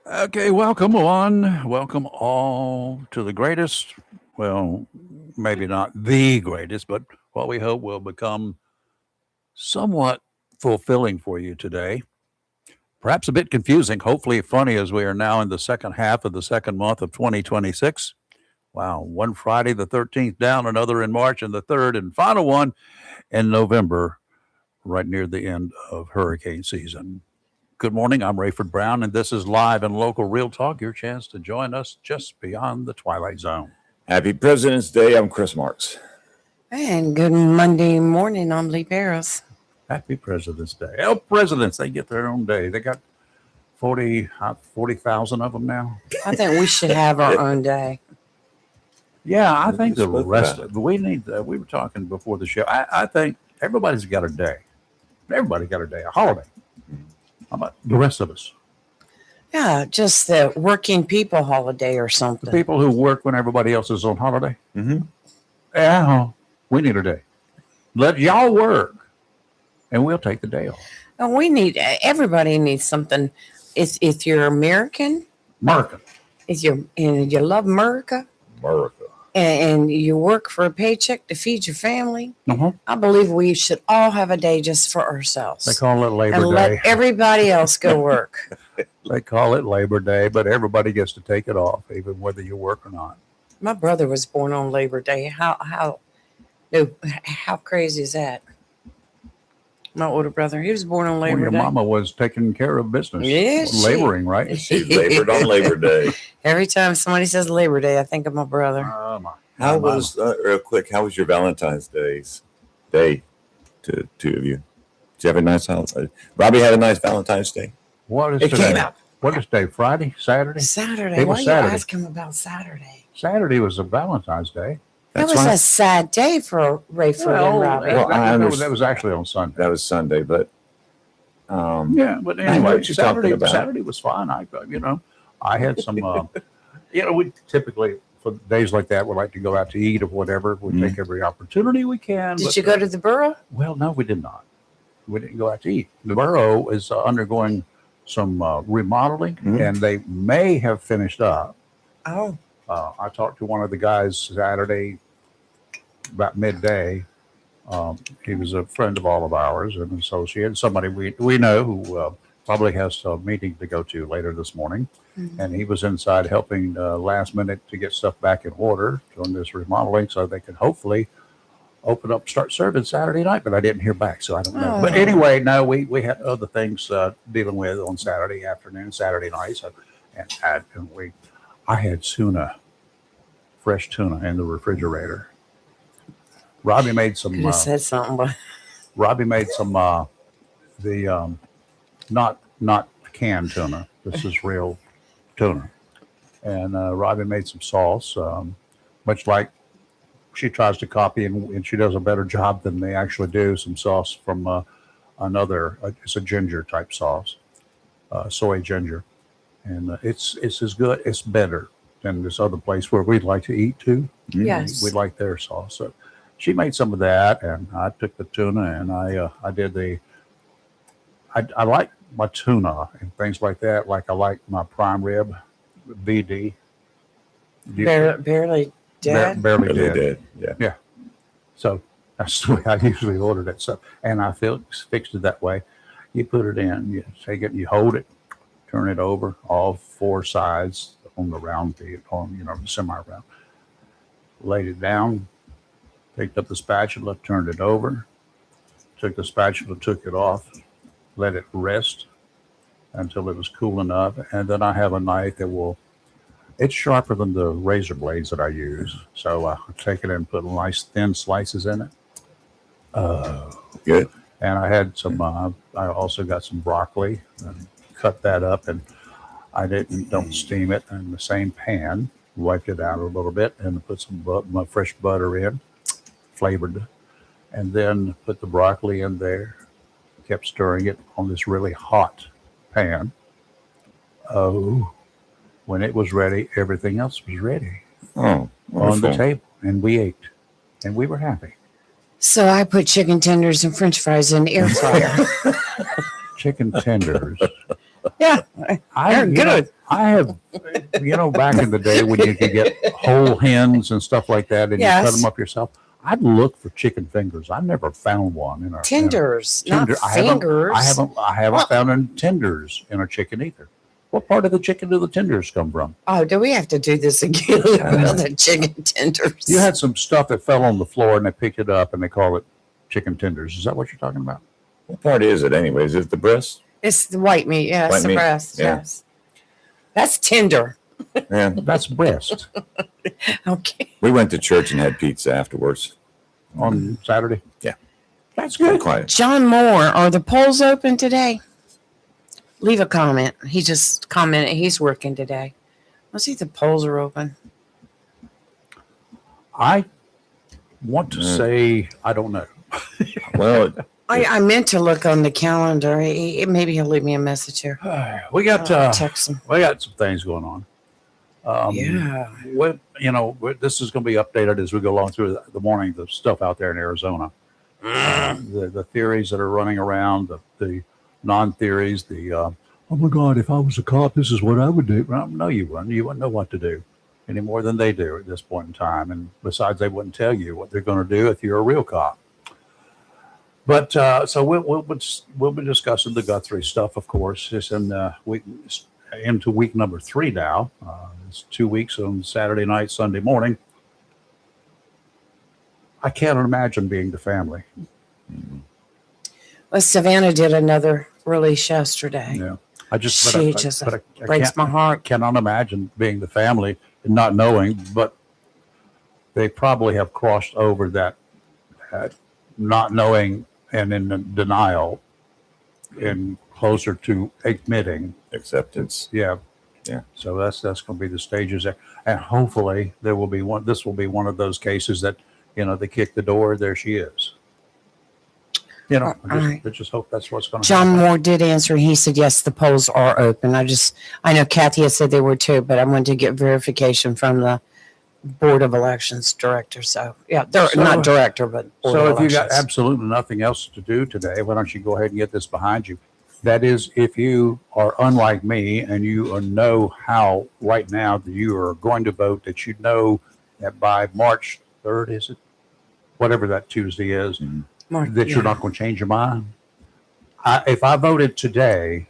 Okay, welcome one. Welcome all to the greatest, well, maybe not the greatest, but what we hope will become somewhat fulfilling for you today. Perhaps a bit confusing, hopefully funny as we are now in the second half of the second month of 2026. Wow, one Friday the 13th down, another in March, and the third and final one in November, right near the end of hurricane season. Good morning. I'm Rayford Brown, and this is Live and Local Real Talk, your chance to join us just beyond the Twilight Zone. Happy President's Day. I'm Chris Marks. And good Monday morning. I'm Lee Barrows. Happy President's Day. Oh, presidents, they get their own day. They got 40,000 of them now. I think we should have our own day. Yeah, I think the rest of we need, we were talking before the show. I think everybody's got a day. Everybody got a day, a holiday. How about the rest of us? Yeah, just the working people holiday or The something. people who work when everybody else is on holiday? Mm-hmm. Yeah, we need a day. Let y'all work, and we'll take the day off. And everybody needs something. If you're American, America. and you love America, America. and you work for a paycheck to feed your family, Uh-huh. I believe we should all have a day just for They ourselves. call it Labor And Day. let everybody else go work. They call it Labor Day, but everybody gets to take it off, even whether you work or not. My brother was born on Labor Day. How crazy is that? My older brother, he was born on Well, Labor your Day. mama was taking care of business. Yes, she- Laboring, right? She labored on Labor Day. Every time somebody says Labor Day, I think of my brother. My How mama. was, real quick, how was your Valentine's Day to two of you? Did you have a nice holiday? Robbie had a nice Valentine's Day. What is It today? came out. What is today? Friday? Saturday? Saturday. It Why was you Saturday. ask him about Saturday? Saturday was a Valentine's Day. That That's was right. a sad day for Rayford and Robbie. Well, I that understand. was actually on Sunday. That was Sunday, but Yeah, but I know anyway, what you're talking about. Saturday was fine. I had some, we typically, for days like that, we like to go out to eat or whatever. We take every opportunity we can. Did but- you go to the borough? Well, no, we did not. We didn't go out to eat. The borough is undergoing some remodeling, and they may have finished up. Oh, I talked to one of the guys Saturday about midday. He was a friend of all of ours, an associate, somebody we know who probably has a meeting to go to later this morning. And he was inside helping last minute to get stuff back in order during this remodeling so they could hopefully open up, start serving Saturday night. But I didn't hear back, so I don't know. But Oh. anyway, no, we had other things dealing with on Saturday afternoon, Saturday night. So, I had tuna, fresh tuna in the refrigerator. Robbie made some. could have said something, but Robbie made some not canned tuna. This is real tuna, and Robbie made some sauce, much like she tries to copy, and she does a better job than they actually do. Some sauce from another. It's a ginger type sauce, soy ginger, and it's as good. It's better than this other place where we'd like to eat too. yes. We like their sauce. So she made some of that, and I took the tuna, and I did I like my tuna and things like that. Like I like my prime rib, BD. Barely dead. Barely really dead. did. Yeah. So that's the way I usually ordered it. So, and I fixed it that way. You put it in, you take it, you hold it, turn it over, all four sides on the round, the semi-round. Laid it down, picked up the spatula, turned it over, took the spatula, took it off, let it rest until it was cool enough. And then I have a knife it's sharper than the razor blades that I use. So I take it and put nice thin slices in it. Good. And I had some, I also got some broccoli and cut that up, and don't steam it in the same pan, wiped it out a little bit and put some fresh butter in, flavored, and then put the broccoli in there, kept stirring it on this really hot pan. Oh, when it was ready, everything else was ready Oh, on the wonderful. table, and we ate, and we were happy. So I put chicken tenders and French fries in the air fryer. Chicken tenders. Yeah. I have, back in the day when you could get whole hens and stuff like that, and you cut Yes. them up yourself. I'd look for chicken fingers. I never found one in a Tenders, tender. not fingers. I haven't Well- found any tenders in a chicken either. What part of the chicken do the tenders come from? Oh, do we have to do this again? Another chicken tenders. You had some stuff that fell on the floor and they picked it up and they call it chicken tenders. Is that what you're talking about? What part is it, anyways? Is it the breast? It's the white meat. Yeah, it's White the meat, breast. yeah. Yes. That's tender. Yeah. That's breast Okay. We went to church and had pizza afterwards. on Saturday. Yeah. That's Very good. quiet. John Moore, are the polls open today? Leave a comment. He just commented he's working today. Let's see if the polls are open. I want to say I don't know. Well, I meant to look on the calendar. Maybe he'll leave me a message here. We got I'll text him. we got some things going on. Yeah. This is going to be updated as we go along through the morning. The stuff out there in Arizona, the theories that are running around, the non-theories, oh my God, if I was a cop, this is what I would do. Well, no, you wouldn't. You wouldn't know what to do any more than they do at this point in time. And besides, they wouldn't tell you what they're going to do if you're a real cop. But so we'll be discussing the Guthrie stuff, of course. It's into week number 3 now. It's 2 weeks on Saturday night, Sunday morning. I can't imagine being the family. Well, Savannah did another release yesterday. Yeah, I just Breaks my heart. Cannot imagine being the family and not knowing. But they probably have crossed over that not knowing and in denial, and closer to admitting. acceptance. Yeah. Yeah. So that's going to be the stages there. And hopefully there will be this will be one of those cases that, they kick the door, there she is. I just hope that's what's going to John happen. Moore did answer. He said, yes, the polls are open. I know Kathy had said they were too, but I wanted to get verification from the Board of Elections director. So, yeah, they're not director, but Board So of if you got Elections. absolutely nothing else to do today, why don't you go ahead and get this behind you? That is, if you are unlike me and you know how right now that you are going to vote, that you know that by March 3rd, is it? Whatever that Tuesday is, that you're not going to change your mind. If I voted today,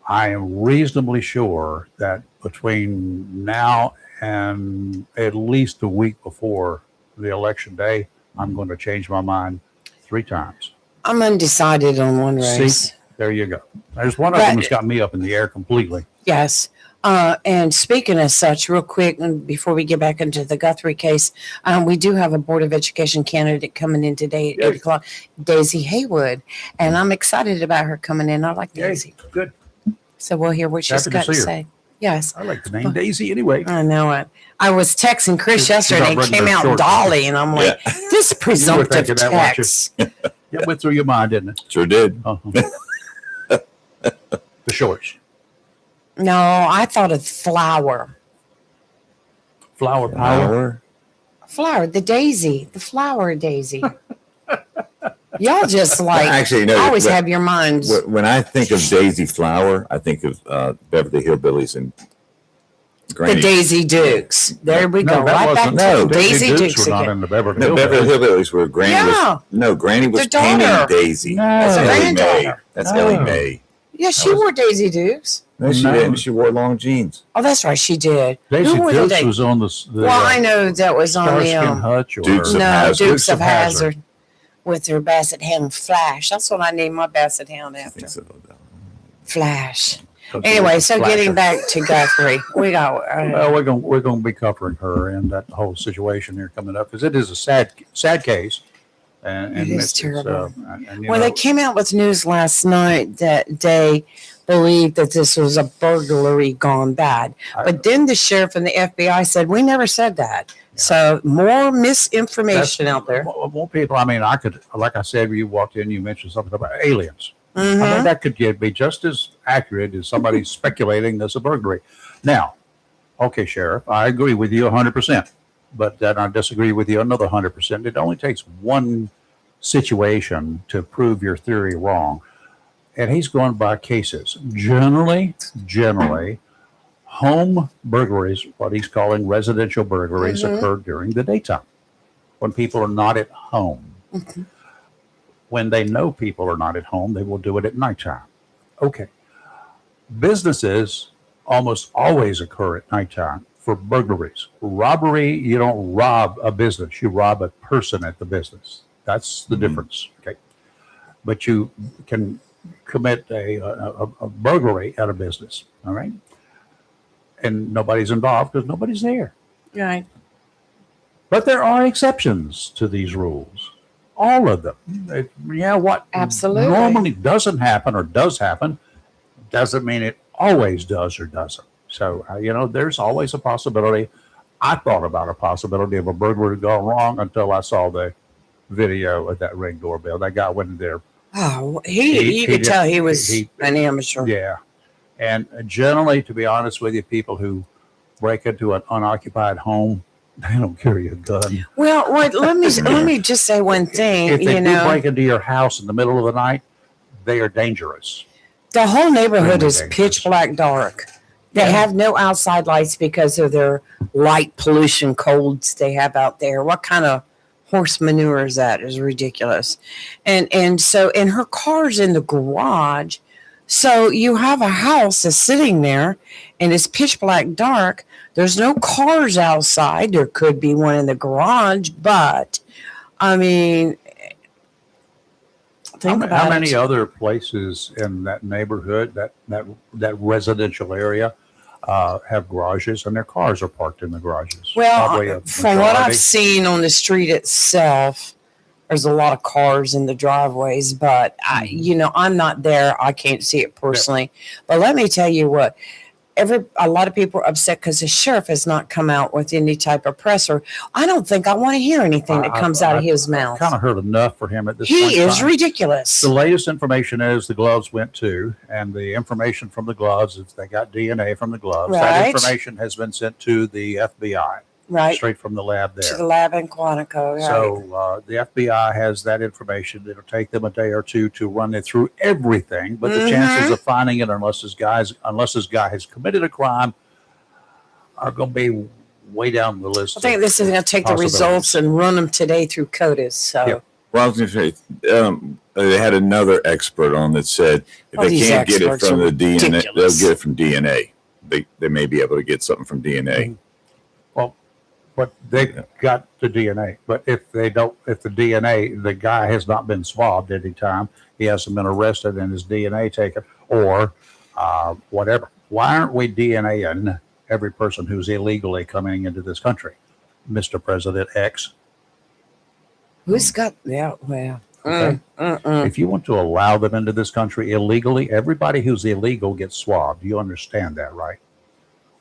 I am reasonably sure that between now and at least a week before the election day, I'm going to change my mind 3 times. I'm undecided on one race. See, there you go. There's one of them that's got me up in the air completely. Yes. And speaking of such, real quick, and before we get back into the Guthrie case, we do have a Board of Education candidate coming in today at 8 o'clock, Daisy Haywood. And I'm excited about her coming in. I like Daisy. Good. So we'll hear what she's Happy to got to see her. say. Yes. I like the name Daisy anyway. I know it. I was texting Chris She's yesterday. It not came running out her short. Dolly, and I'm like, this presumptive thinking that, weren't you? text. Yeah, went through your mind, didn't it? Sure did. Uh-huh. The shorts. No, I thought of flower. Flower power. Flower, the daisy, the flower daisy. Y'all just like, Actually, no. always have your minds. When I think of Daisy Flower, I think of Beverly Hillbillies and The Granny. Daisy Dukes. There we go. that Right back wasn't- to no, the Daisy Dukes were not again. in the Beverly No, Hillbillies. Beverly Hillbillies were Granny. Yeah. Granny was Their daughter. painting Daisy. No. That's Their Ellie Mae. granddaughter. That's No. Ellie Mae. Yeah, she wore Daisy Dukes. No, she No. didn't. She wore long jeans. Oh, that's right, she did. Daisy Who were the Dukes was on the Well, I know that was on the Starsky and Hutch or Dukes of no Hazzard. Dukes of Hazzard with their Basset Hound Flash. That's what I named my Basset Hound I after. think so. Flash. Anyway, so getting back to Guthrie, we got. Well, we're going to be covering her and that whole situation here coming up because it is a sad case. And It is it's, terrible. and, Well, they came out with news last night that they believed that this was a burglary gone bad. But then the sheriff and the FBI said, we never said that. So more misinformation out there. More people. I mean, I could, like I said, you walked in, you mentioned something about aliens. I Mhm. mean, that could be just as accurate as somebody speculating there's a burglary. Now, okay, Sheriff, I agree with you 100%, but then I disagree with you another 100%. It only takes one situation to prove your theory wrong. and he's going by cases. Generally, home burglaries, what he's calling residential burglaries, occur during the daytime when people are not at home. When they know people are not at home, they will do it at nighttime. Okay. Businesses almost always occur at nighttime for burglaries. Robbery, you don't rob a business, you rob a person at the business. That's the difference. Okay. But you can commit a burglary at a business. All right. And nobody's involved because nobody's there. Right. But there are exceptions to these rules. All of them. What Absolutely. normally doesn't happen or does happen doesn't mean it always does or doesn't. So, there's always a possibility. I thought about a possibility of a burglary gone wrong until I saw the video of that Ring doorbell. That guy went in there. Oh, you could tell he was an amateur. Yeah. And generally, to be honest with you, people who break into an unoccupied home, they don't carry a gun. Well, let me just say one thing. If they do break into your house in the middle of the night, they are dangerous. The whole neighborhood Really is dangerous. pitch black dark. They have no outside lights because of their light pollution codes they have out there. What kind of horse manure is that? Is ridiculous. And so, and her car's in the garage. So you have a house that's sitting there and it's pitch black dark. There's no cars outside. There could be one in the garage, but I mean, think about How many it. other places in that neighborhood, that residential area, have garages and their cars are parked in the garages? Probably a Well, from what majority. I've seen on the street itself, there's a lot of cars in the driveways, but I'm not there. I can't see it personally. But let me tell you what, a lot of people are upset because the sheriff has not come out with any type of presser. I don't think I want to hear anything that comes out of his mouth. Kind of heard enough for him at this point. He in is time. ridiculous. The latest information is the gloves went to, and the information from the gloves is they got DNA from the gloves. That Right. information has been sent to the FBI, Right. straight from the lab there. To the lab in Quantico. Right. So the FBI has that information. It'll take them a day or two to run it through everything, but the chances of finding it, unless this guy has committed a crime, are going to be way down the list. I think this is going to take the results and run them today through CODIS. So. Yep. Well, I was going to say, they had another expert on that said if Oh, they these can't get it experts from are the DNA, they'll ridiculous. get it from DNA. They may be able to get something from DNA. Well, but they got the DNA. But if the DNA, the guy has not been swabbed at any time, he hasn't been arrested and his DNA taken, or whatever. Why aren't we DNAing every person who's illegally coming into this country, Mr. President X? Who's got that? Well, Okay. If you want to allow them into this country illegally, everybody who's illegal gets swabbed. You understand that, right?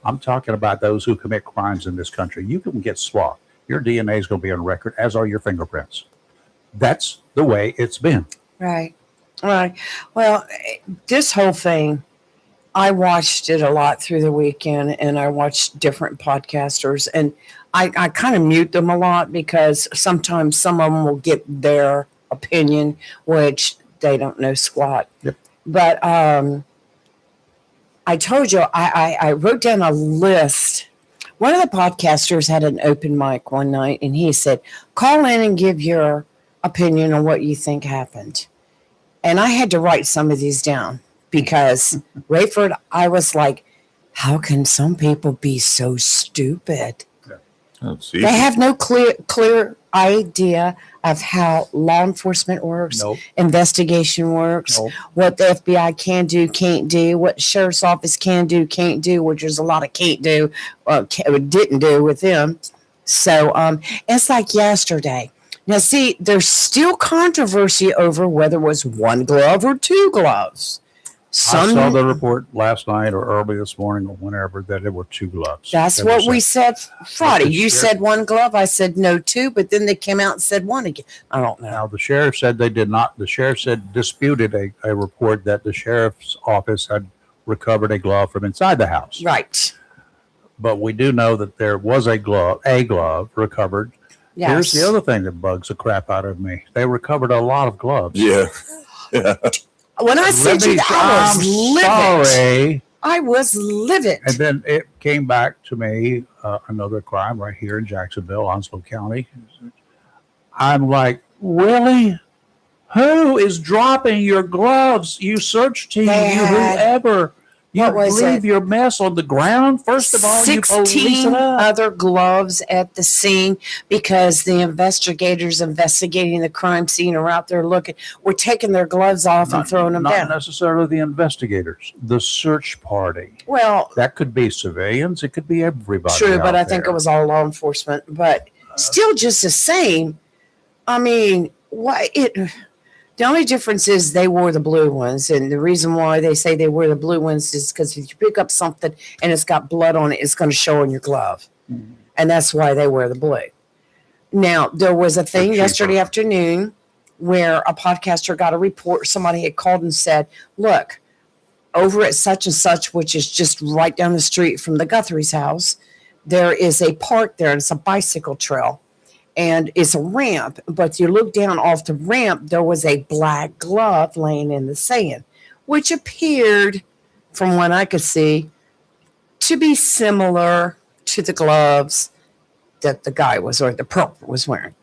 I'm talking about those who commit crimes in this country. You can get swabbed. Your DNA is going to be on record, as are your fingerprints. That's the way it's been. Right. Right. Well, this whole thing, I watched it a lot through the weekend, and I watched different podcasters, and I kind of mute them a lot because sometimes some of them will get their opinion, which they don't know squat. Yep. But I told you, I wrote down a list. One of the podcasters had an open mic one night, and he said, call in and give your opinion on what you think happened. And I had to write some of these down because, Rayford, I was like, how can some people be so stupid? Oh, see, They have no clear idea of how law enforcement works, Nope. investigation works, Nope. what the FBI can do, can't do, what the sheriff's office can do, can't do, which there's a lot of can't do, didn't do with them. So it's like yesterday. Now, see, there's still controversy over whether it was one glove or two gloves. I saw the report last night or early this morning or whenever that there were two gloves. That's They what were we said. said Friday. But the You sheriff- said one glove. I said no, two. But then they came out and said one again. I don't know. Now, the sheriff said they did not. The sheriff said disputed a report that the sheriff's office had recovered a glove from inside the house. Right. But we do know that there was a glove recovered. Yes. Here's the other thing that bugs the crap out of me. They recovered a lot of gloves. yeah. When I sent you that, I was livid. sorry. I was livid. And then it came back to me, another crime right here in Jacksonville, Onslow County. I'm like, really? Who is dropping your gloves? You search team, They you had- whoever. You what was leave it? your mess on the ground. First of all, you police 16 it up. other gloves at the scene because the investigators investigating the crime scene are out there looking. We're taking their gloves off and throwing them not down. necessarily the investigators, the search party. Well, That could be civilians. It could be everybody. true, but out I think there. it was all law enforcement. But still, just the same. I mean, why it? The only difference is they wore the blue ones, and the reason why they say they wear the blue ones is because if you pick up something and it's got blood on it, it's going to show on your glove, and that's why they wear the blue. Now, there was a thing cheaper. yesterday afternoon where a podcaster got a report. Somebody had called and said, "Look, over at such and such, which is just right down the street from the Guthrie's house, there is a park there, and it's a bicycle trail." And it's a ramp, but you look down off the ramp, there was a black glove laying in the sand, which appeared, from what I could see, to be similar to the gloves that the guy was, or the perp was wearing.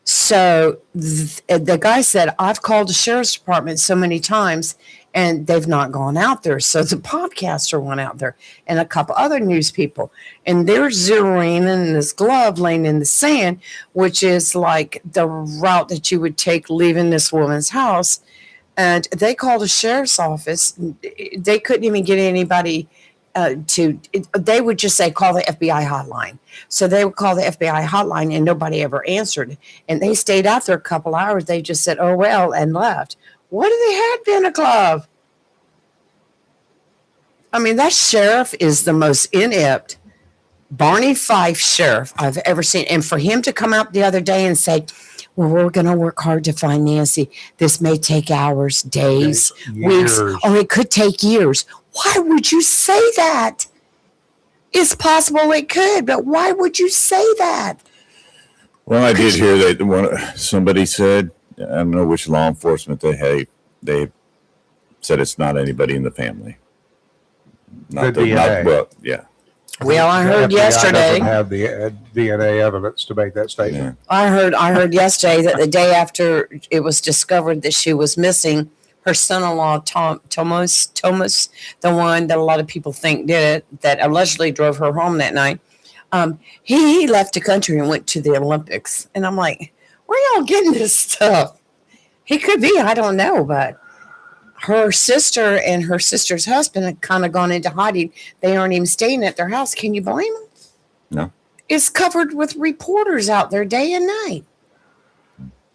So the guy said, I've called the sheriff's department so many times and they've not gone out there. So the podcaster went out there and a couple other news people, and they're zeroing in this glove laying in the sand, which is like the route that you would take leaving this woman's house. And they called the sheriff's office. They couldn't even get anybody they would just say, call the FBI hotline. So they would call the FBI hotline and nobody ever answered. And they stayed out there a couple hours. They just said, oh, well, and left. What if they had been a glove? I mean, that sheriff is the most inept Barney Fife sheriff I've ever seen. And for him to come out the other day and say, well, we're going to work hard to find Nancy. This may take hours, days, weeks, Years. or it could take years. Why would you say that? It's possible it could, but why would you say that? Well, I did hear that somebody said, I don't know which law enforcement they said it's not anybody in the family. The DNA. Well, yeah. Well, I heard The FBI yesterday. doesn't have the DNA evidence to make that statement. I heard yesterday that the day after it was discovered that she was missing, her son-in-law Thomas, the one that a lot of people think did it, that allegedly drove her home that night, he left the country and went to the Olympics. And I'm like, where y'all getting this stuff? He could be, I don't know, but her sister and her sister's husband had kind of gone into hiding. They aren't even staying at their house. Can you blame them? No. It's covered with reporters out there day and night.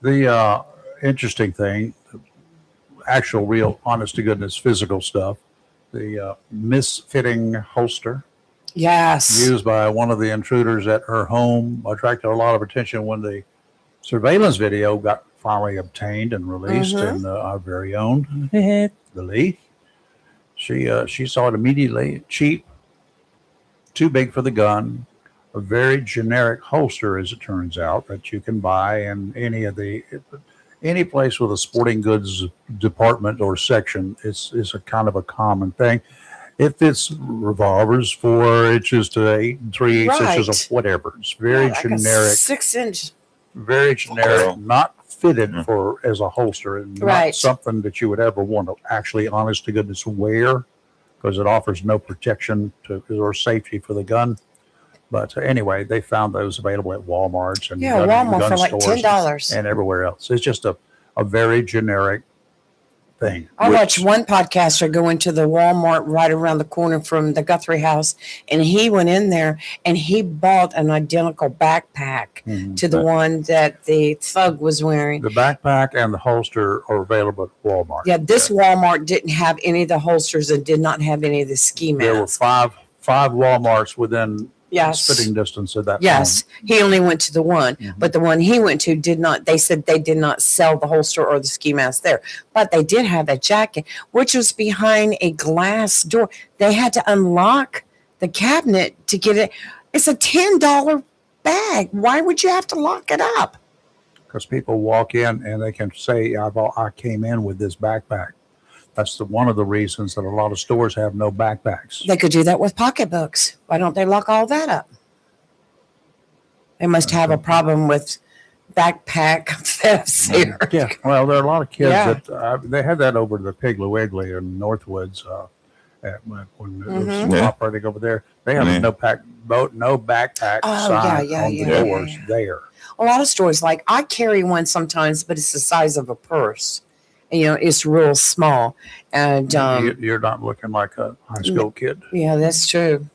The interesting thing, actual, real, honest to goodness, physical stuff, the misfitting holster Yes. used by one of the intruders at her home attracted a lot of attention when the surveillance video got finally obtained and released. Mhm. And our very own Lily, she saw it immediately. Cheap, too big for the gun, a very generic holster, as it turns out, that you can buy in any place with a sporting goods department or section. Is a kind of a common thing. It fits revolvers 4 inches to 3/8 inches Right. of whatever. It's very Like a generic, 6-inch. very generic, not fitted for as a holster, and not Right. something that you would ever want to actually, honest to goodness, wear, because it offers no protection or safety for the gun. But anyway, they found those available at Walmart's and Yeah, Walmart for like stores $10. and everywhere else. It's just a very generic thing. I which- watched one podcaster go into the Walmart right around the corner from the Guthrie house, and he went in there and he bought an identical backpack Mhm. to the one that the thug was wearing. The backpack and the holster are available at Walmart. Yeah, this Walmart didn't have any of the holsters and did not have any of the ski There were masks. five Walmarts within Yes. spitting distance of that. Yes, he only went to the one, Mhm. but the one he went to did not. They said they did not sell the holster or the ski mask there, but they did have a jacket, which was behind a glass door. They had to unlock the cabinet to get it. It's a $10 bag. Why would you have to lock it up? Because people walk in and they can say, I came in with this backpack. That's one of the reasons that a lot of stores have no backpacks. They could do that with pocketbooks. Why don't they lock all that up? They must have a problem with backpack thefts here. Yeah, well, there are a lot of kids Yeah. that they had that over to the Piggly Wiggly in Northwoods when it was Mhm. Yeah. operating over there. They have Yeah. no backpack Oh, sign yeah, on the yeah, doors yeah. there. A lot of stores, like I carry one sometimes, but it's the size of a purse. And, it's real small. And You're not looking like a high school kid. yeah, that's true.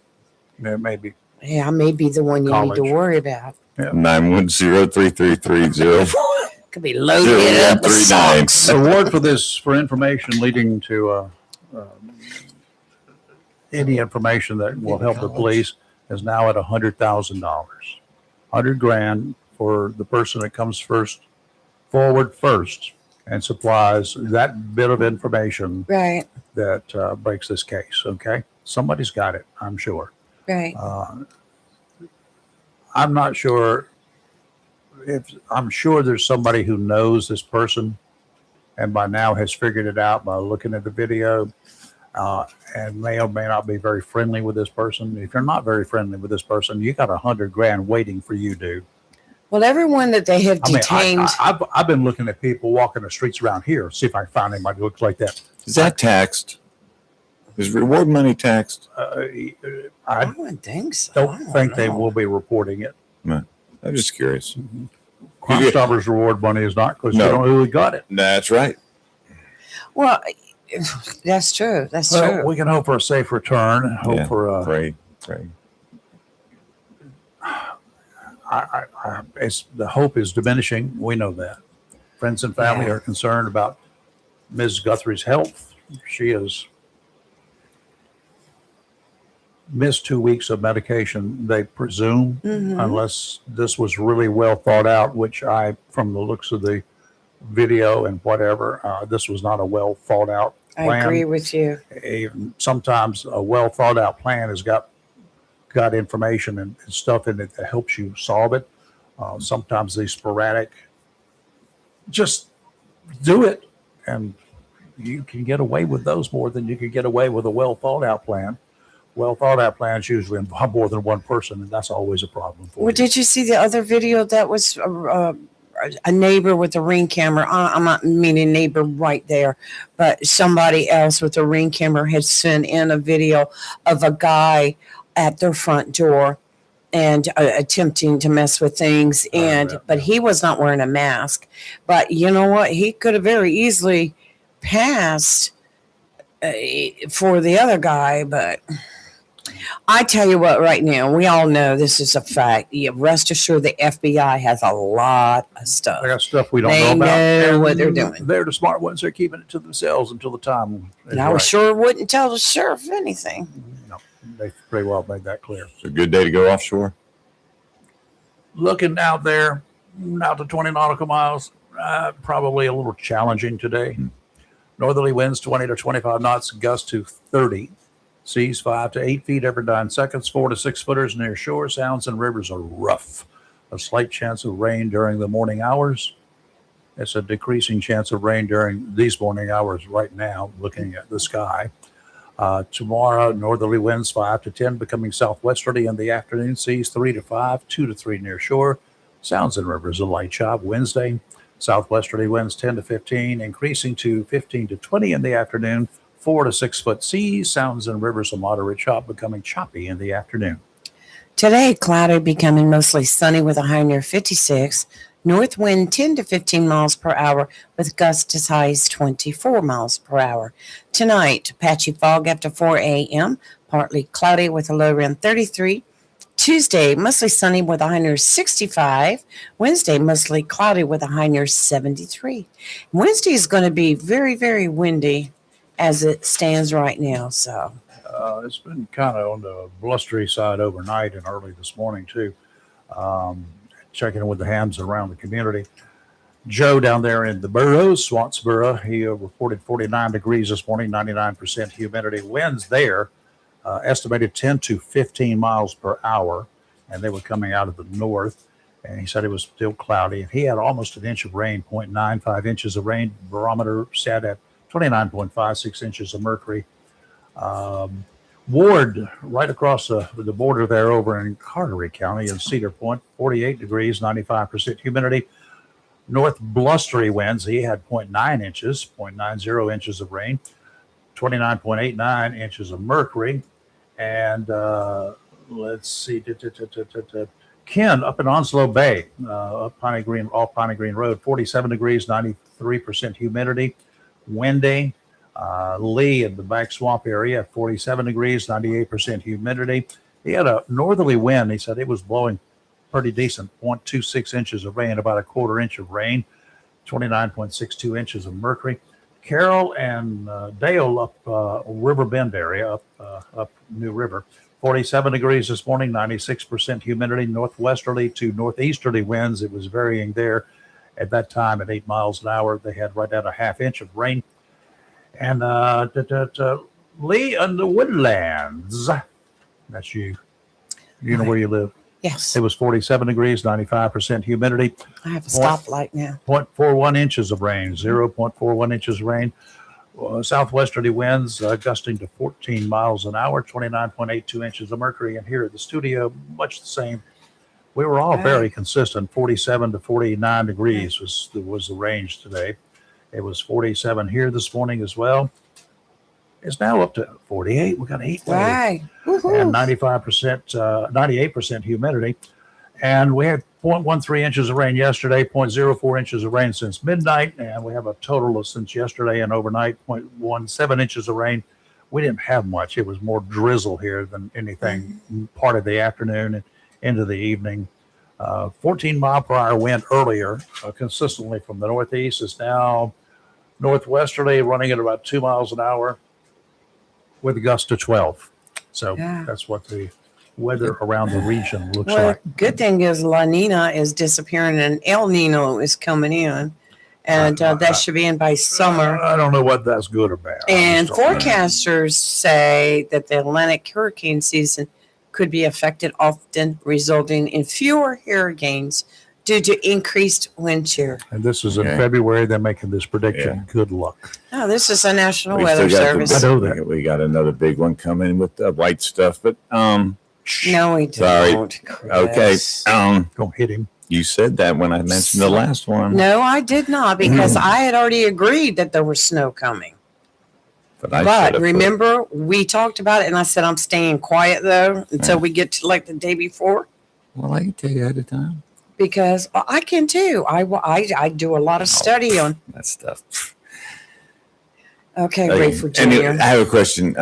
Maybe Yeah, I may be the one you need to College. worry about. 910-333-30. Could be loaded it up with 0139. socks. the reward for information leading to any information that will help the police is now at $100,000. $100,000 for the person that comes forward first and supplies that bit of information Right, that breaks this case. Okay, somebody's got it, I'm sure. right. I'm not sure I'm sure there's somebody who knows this person and by now has figured it out by looking at the video and may or may not be very friendly with this person. If you're not very friendly with this person, you got $100,000 waiting for you, dude. Well, everyone that they have detained. I've been looking at people walking the streets around here, see if I can find anybody who looks like that. Is that taxed? Is reward money taxed? I I don't think so. don't think they know. will be reporting it. I'm just curious. Crime Stoppers reward money is not because No. you don't know who got it. That's right. Well, that's true. That's Well, true. we can hope for a safe return. Hope Yeah. for Pray. it's the hope is diminishing. We know that. Friends and family Yeah. are concerned about Ms. Guthrie's health. She has missed 2 weeks of medication, they presume, Mhm. unless this was really well thought out, which from the looks of the video and whatever, this was not a well thought out I plan. agree with you. Sometimes a well thought out plan has got information and stuff in it that helps you solve it. Sometimes these sporadic, just do it, and you can get away with those more than you can get away with a well thought out plan. Well thought out plans usually involve more than one person, and that's always a problem for Well, you. did you see the other video that was a neighbor with a Ring camera? I'm not meaning neighbor right there, but somebody else with a Ring camera had sent in a video of a guy at their front door and attempting to mess with things. But he was not wearing a mask. But you know what? He could have very easily passed for the other guy, but I tell you what, right now, we all know this is a fact. Yeah, rest assured, the FBI has a lot of stuff. They got stuff we don't They know about. know and what they're doing. They're the smart ones. They're keeping it to themselves until the time is And I right. sure wouldn't tell the sheriff anything. No, they pretty well made that clear. It's a good day to go offshore. Looking out there, out to 20 nautical miles, probably a little challenging today. Northerly winds 20 to 25 knots, gusts to 30. Seas 5 to 8 feet every 9 seconds. 4 to 6 footers near shore. Sounds and rivers are rough. A slight chance of rain during the morning hours. It's a decreasing chance of rain during these morning hours right now, looking at the sky. Tomorrow, northerly winds 5 to 10, becoming southwesterly in the afternoon. Seas 3 to 5, 2 to 3 near shore. Sounds and rivers a light chop. Wednesday, southwesterly winds 10 to 15, increasing to 15 to 20 in the afternoon. 4 to 6 foot seas. Sounds and rivers a moderate chop, becoming choppy in the afternoon. Today, cloudy, becoming mostly sunny with a high near 56. North wind 10 to 15 miles per hour with gusts as high as 24 miles per hour. Tonight, patchy fog after 4 a.m., partly cloudy with a low around 33. Tuesday, mostly sunny with a high near 65. Wednesday, mostly cloudy with a high near 73. Wednesday is going to be very, very windy as it stands right now. So, It's been kind of on the blustery side overnight and early this morning, too. Checking with the hands around the community. Joe down there in the boroughs, Swansboro, he reported 49 degrees this morning, 99% humidity. Winds there estimated 10 to 15 miles per hour, and they were coming out of the north. And he said it was still cloudy. He had almost an inch of rain, 0.95 inches of rain. Barometer sat at 29.56 inches of mercury. Ward, right across the border there over in Carteret County in Cedar Point, 48 degrees, 95% humidity. North blustery winds, he had 0.9 inches, 0.90 inches of rain, 29.89 inches of mercury. And let's see, Ken up in Onslow Bay, off Piney Green Road, 47 degrees, 93% humidity, windy. Lee in the back swamp area, 47 degrees, 98% humidity. He had a northerly wind. He said it was blowing pretty decent, 0.26 inches of rain, about a quarter inch of rain, 29.62 inches of mercury. Carroll and Dale up River Bend area, up New River, 47 degrees this morning, 96% humidity, northwesterly to northeasterly winds. It was varying there at that time at 8 miles an hour. They had right at a half inch of rain. And Lee and the Woodlands, that's you. You know where you live. Yes. It was 47 degrees, 95% humidity. I have a stoplight now. 0.41 inches of rain, 0.41 inches of rain. Southwesterly winds gusting to 14 miles an hour, 29.82 inches of mercury. And here at the studio, much the same. We were all very consistent. 47 to 49 degrees was the range today. It was 47 here this morning as well. It's now up to 48. We got a heat wave. Right. And 98% humidity. And we had 0.13 inches of rain yesterday, 0.04 inches of rain since midnight. And we have a total of since yesterday and overnight, 0.17 inches of rain. We didn't have much. It was more drizzle here than anything part of the afternoon and into the evening. 14 mile per hour wind earlier, consistently from the northeast, is now northwesterly, running at about 2 miles an hour with a gust to 12. So that's what the weather around the region looks like. Good thing is La Nina is disappearing and El Nino is coming in. And that should be in by summer. I don't know what that's good or bad. And forecasters say that the Atlantic hurricane season could be affected, often resulting in fewer hurricanes due to increased wind shear. And this is in February. They're making this prediction. Yeah. Good luck. Oh, this is a National We Weather still got Service. I know that. We got another big one coming with the white stuff, but No, we Sorry. don't. okay. Chris. Don't hit him. You said that when I mentioned the last one. No, I did not, because I had already agreed that there was snow coming. But remember, we talked about it, and I said I'm staying quiet though until we get to like the day before. Well, I can tell you ahead of time. Because I can too. I do a lot of study on that stuff. Okay, Ray for Junior. I have a question.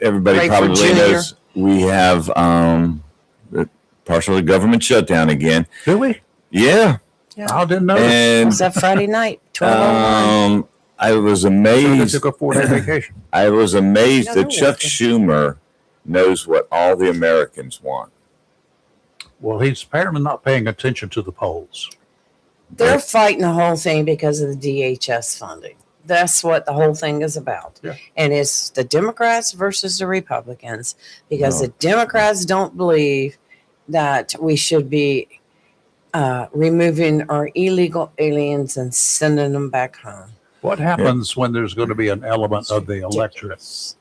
Everybody Ray probably Jr. knows we have the partial government shutdown again. Do we? Yeah. I didn't know. And Was that Friday night? 12:01. I was So they amazed. took a 4-day vacation. I was amazed No, that they're Chuck working. Schumer knows what all the Americans want. Well, he's apparently not paying attention to the polls. They're fighting the whole thing because of the DHS funding. That's what the whole thing is about. Yeah. And it's the Democrats versus the Republicans, because the Democrats don't believe that we should be removing our illegal aliens and sending them back home. What happens when there's going to be an element of the electorate?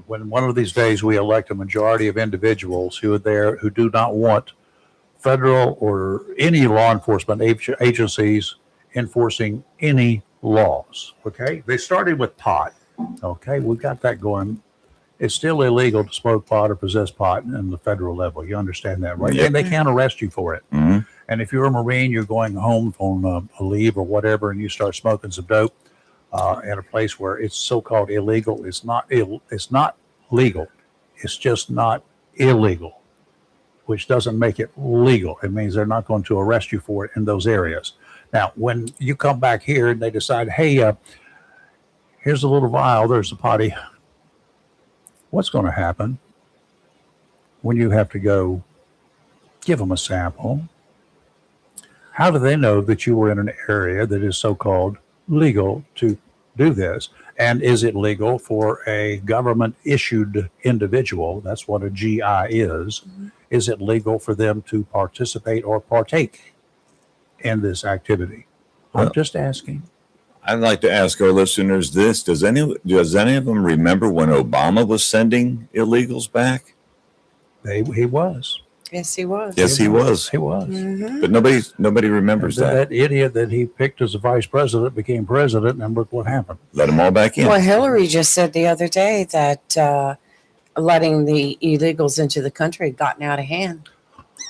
When one of these days we elect a majority of individuals who are there who do not want federal or any law enforcement agencies enforcing any laws. Okay, they started with pot. Okay, we've got that going. It's still illegal to smoke pot or possess pot in the federal level. You understand that, right? Yeah. And they can't arrest you for it. Mm-hmm. And if you're a Marine, you're going home on a leave or whatever, and you start smoking some dope in a place where it's so-called illegal. It's not legal. It's just not illegal, which doesn't make it legal. It means they're not going to arrest you for it in those areas. Now, when you come back here and they decide, hey, here's a little vial, there's a potty. What's going to happen when you have to go give them a sample? How do they know that you were in an area that is so-called legal to do this? And is it legal for a government-issued individual? That's what a GI is. Mm-hmm. Is it legal for them to participate or partake in this activity? I'm just asking. I'd like to ask our listeners this: Does any of them remember when Obama was sending illegals back? He was. Yes, he was. Yes, he was. He was. Mhm. But nobody remembers that. That idiot that he picked as a vice president became president, and look what happened. Let them all back in. Well, Hillary just said the other day that letting the illegals into the country had gotten out of hand.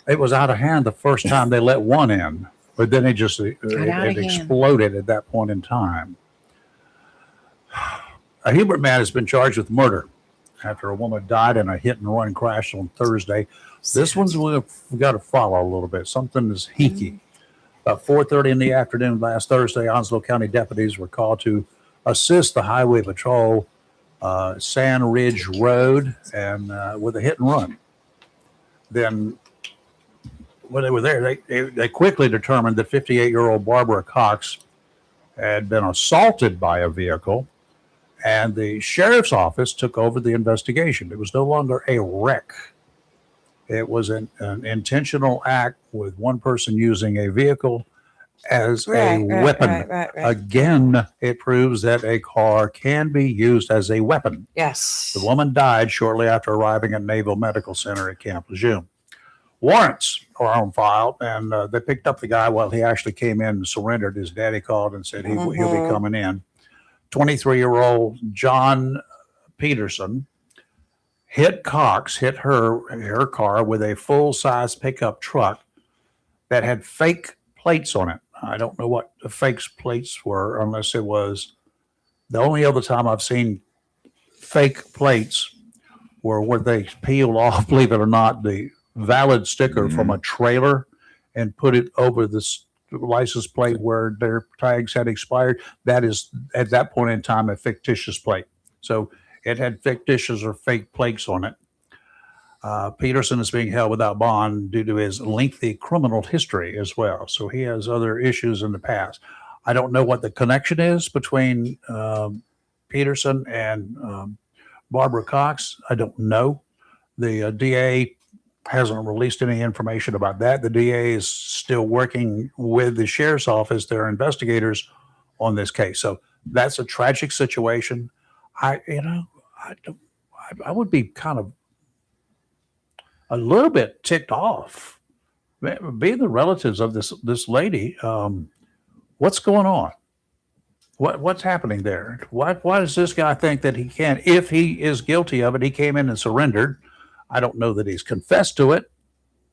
It was out of hand the first time they let one in, but then it just it out of hand. exploded at that point in time. A Hubert man has been charged with murder after a woman died in a hit-and-run crash on Thursday. This one's we've got to follow a little bit. Something is hickey. About 4:30 in the afternoon last Thursday, Onslow County deputies were called to assist the highway patrol, Sand Ridge Road, and with a hit and run. Then, when they were there, they quickly determined that 58-year-old Barbara Cox had been assaulted by a vehicle, and the sheriff's office took over the investigation. It was no longer a wreck. It was an intentional act with one person using a vehicle as a weapon. Right. Again, it proves that a car can be used as a weapon. Yes. The woman died shortly after arriving at Naval Medical Center at Camp Lejeune. Warrants are on file, and they picked up the guy while he actually came in and surrendered. His daddy called and said he'll be coming in. 23-year-old John Peterson hit her car with a full-size pickup truck that had fake plates on it. I don't know what the fake plates were, unless it was the only other time I've seen fake plates were where they peeled off, believe it or not, the valid sticker from a trailer and put it over the license plate where their tags had expired. That is, at that point in time, a fictitious plate. So it had fictitious or fake plates on it. Peterson is being held without bond due to his lengthy criminal history as well. So he has other issues in the past. I don't know what the connection is between Peterson and Barbara Cox. I don't know. The DA hasn't released any information about that. The DA is still working with the sheriff's office, their investigators, on this case. So that's a tragic situation. I would be kind of a little bit ticked off being the relatives of this lady. What's going on? What's happening there? Why does this guy think that he can, if he is guilty of it? He came in and surrendered. I don't know that he's confessed to it,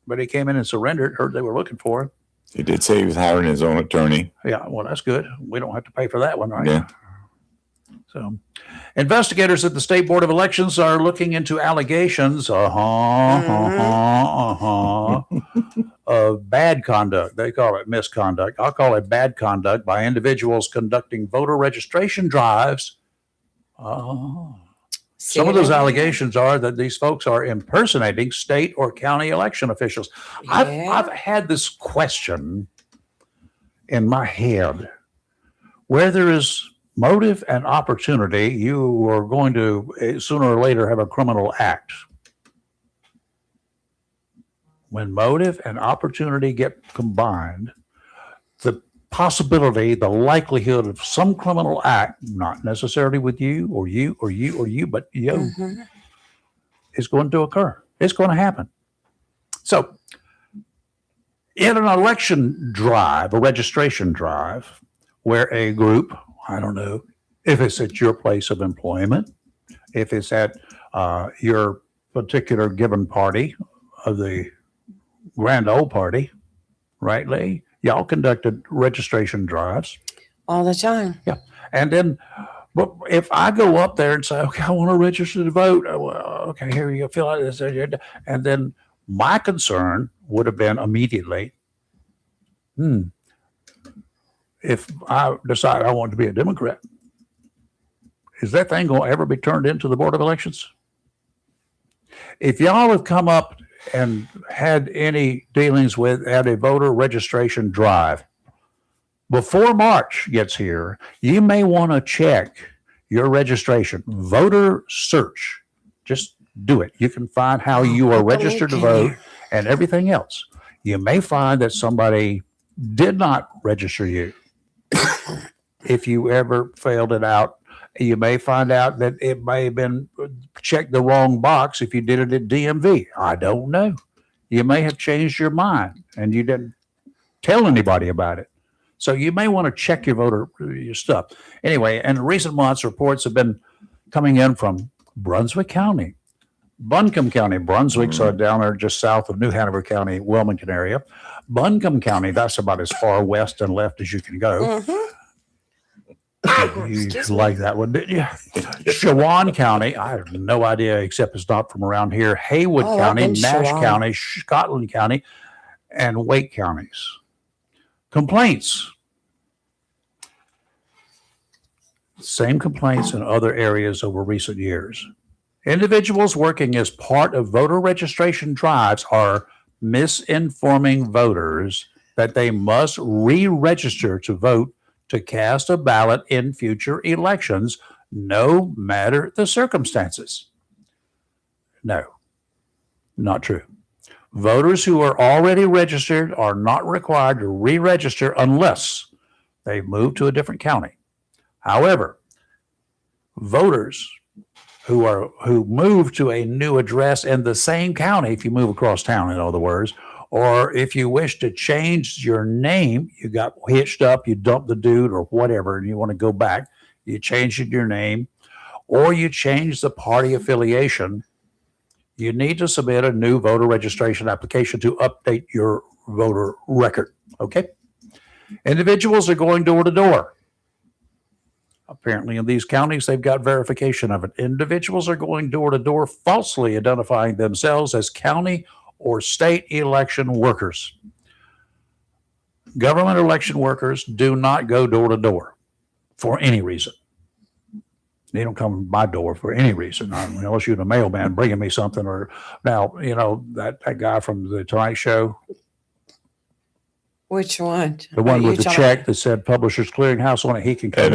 but he came in and surrendered. Heard they were looking for him. He did say he was hiring his own attorney. Yeah, well, that's good. We don't have to pay for that one, right? Yeah. So, investigators at the State Board of Elections are looking into allegations of bad conduct. They call it misconduct. I'll call it bad conduct by individuals conducting voter registration drives. Some of those allegations are that these folks are impersonating state or county election officials. Yeah. I've had this question in my head. Where there is motive and opportunity, you are going to sooner or later have a criminal act. When motive and opportunity get combined, the possibility, the likelihood of some criminal act, not necessarily with you or you or you or you, but you, is going to occur. It's going to happen. So, in an election drive, a registration drive, where a group, I don't know if it's at your place of employment, if it's at your particular given party of the grand old party, right, Lee? Y'all conducted registration drives. All the time. Yeah. And then, but if I go up there and say, okay, I want to register to vote. Well, okay, here you go, fill out this. And then my concern would have been immediately, if I decide I want to be a Democrat, is that thing going to ever be turned into the Board of Elections? If y'all have come up and had any dealings with at a voter registration drive, before March gets here, you may want to check your registration. Voter search. Just do it. You can find how you are registered to vote and everything else. You may find that somebody did not register you. if you ever failed it out. You may find out that it may have been checked the wrong box if you did it at DMV. I don't know. You may have changed your mind and you didn't tell anybody about it. So you may want to check your stuff. Anyway, in recent months, reports have been coming in from Brunswick County, Buncombe County. Brunswick's down there just south of New Hanover County, Wilmington area. Buncombe County, that's about as far west and left as you can go. You like that one, didn't you? Shawan County, I have no idea except it's not from around here. Haywood County, Nash County, Scotland County, and Wake counties. Complaints. Same complaints in other areas over recent years. Individuals working as part of voter registration drives are misinforming voters that they must re-register to vote to cast a ballot in future elections, no matter the circumstances. No, not true. Voters who are already registered are not required to re-register unless they've moved to a different county. However, voters who move to a new address in the same county, if you move across town, in other words, or if you wish to change your name, you got hitched up, you dumped the dude or whatever, and you want to go back, you changed your name, or you change the party affiliation, you need to submit a new voter registration application to update your voter record. Okay? Individuals are going door to door. Apparently, in these counties, they've got verification of it. Individuals are going door to door, falsely identifying themselves as county or state election workers. Government election workers do not go door to door for any reason. They don't come to my door for any reason, unless you're the mailman bringing me something. Or now, that guy from the Tonight Show. Which one? The one with the check that said Publishers Clearinghouse on it. He can come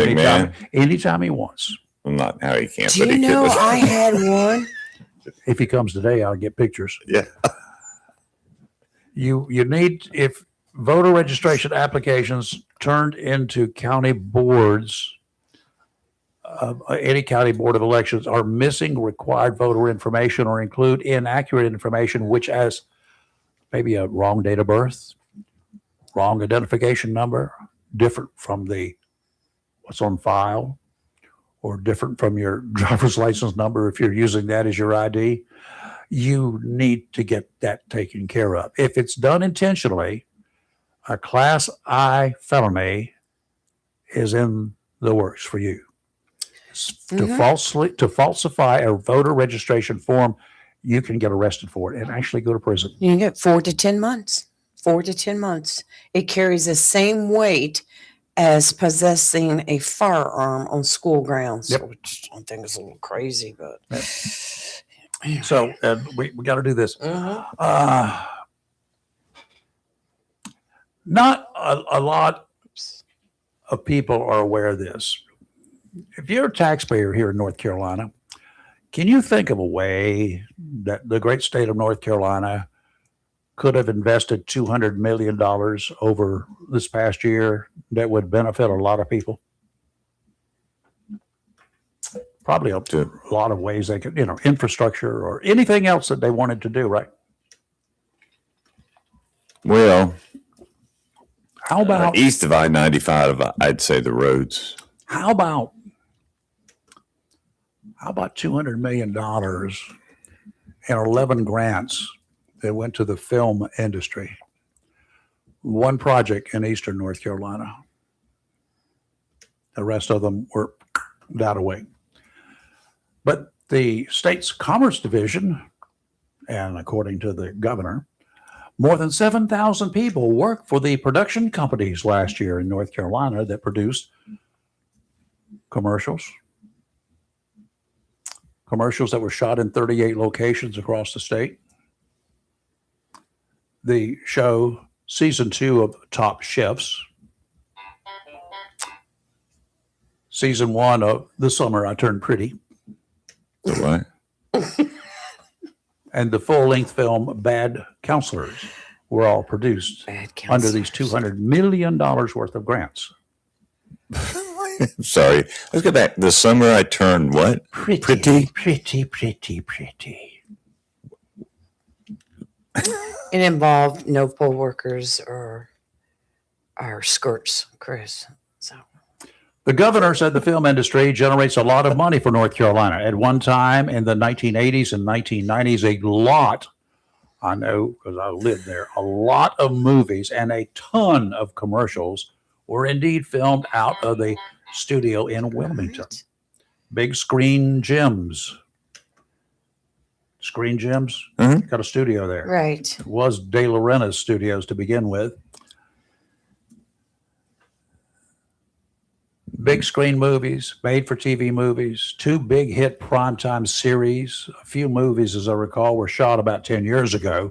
anytime he wants. Not how he can't. Do you know I had one? If he comes today, I'll get pictures. Yeah. You need, if voter registration applications turned into county boards, any county board of elections are missing required voter information or include inaccurate information, which has maybe a wrong date of birth, wrong identification number, different from what's on file, or different from your driver's license number if you're using that as your ID. You need to get that taken care of. If it's done intentionally, a Class I felony is in the works for you. To falsify a voter registration form, you can get arrested for it and actually go to prison. You can get 4 to 10 months. 4 to 10 months. It carries the same weight as possessing a firearm on school grounds, which I think is a little crazy, but. So we got to do this. Not a lot of people are aware of this. If you're a taxpayer here in North Carolina, can you think of a way that the great state of North Carolina could have invested $200 million over this past year that would benefit a lot of people? Probably up to a lot of ways they could, infrastructure or anything else that they wanted to do, right? Well, how about east of I-95? I'd say the roads. How about $200 million and 11 grants that went to the film industry? One project in eastern North Carolina. The rest of them were that away. But the state's Commerce Division, and according to the governor, more than 7,000 people worked for the production companies last year in North Carolina that produced commercials that were shot in 38 locations across the state. The show, season 2 of Top Chefs, season 1 of The Summer I Turned Pretty, What? and the full-length film Bad Counselors were all produced under these $200 million worth of grants. Sorry. Let's go back. The summer I turned what? Pretty. It involved no poll workers or our skirts, Chris. So The governor said the film industry generates a lot of money for North Carolina. At one time in the 1980s and 1990s, a lot, I know because I lived there, a lot of movies and a ton of commercials were indeed filmed out of the studio in Wilmington. Big Screen Gems. Screen Gems got a studio there. right. It was De La Rena's studios to begin with. Big screen movies, made for TV movies, 2 big hit primetime series. A few movies, as I recall, were shot about 10 years ago.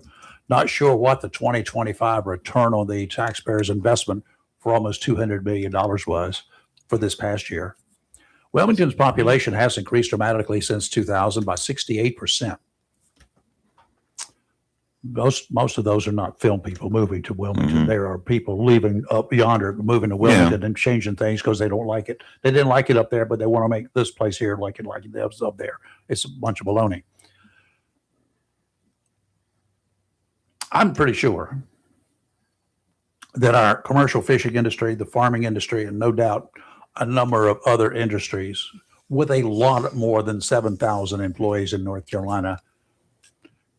Not sure what the 2025 return on the taxpayers' investment for almost $200 million was for this past year. Wilmington's population has increased dramatically since 2000 by 68%. Most of those are not film people moving to Wilmington. There are people leaving up yonder, moving to Wilmington and changing things because they don't like it. They didn't like it up there, but they want to make this place here like it was up there. It's a bunch of baloney. I'm pretty sure that our commercial fishing industry, the farming industry, and no doubt a number of other industries with a lot more than 7,000 employees in North Carolina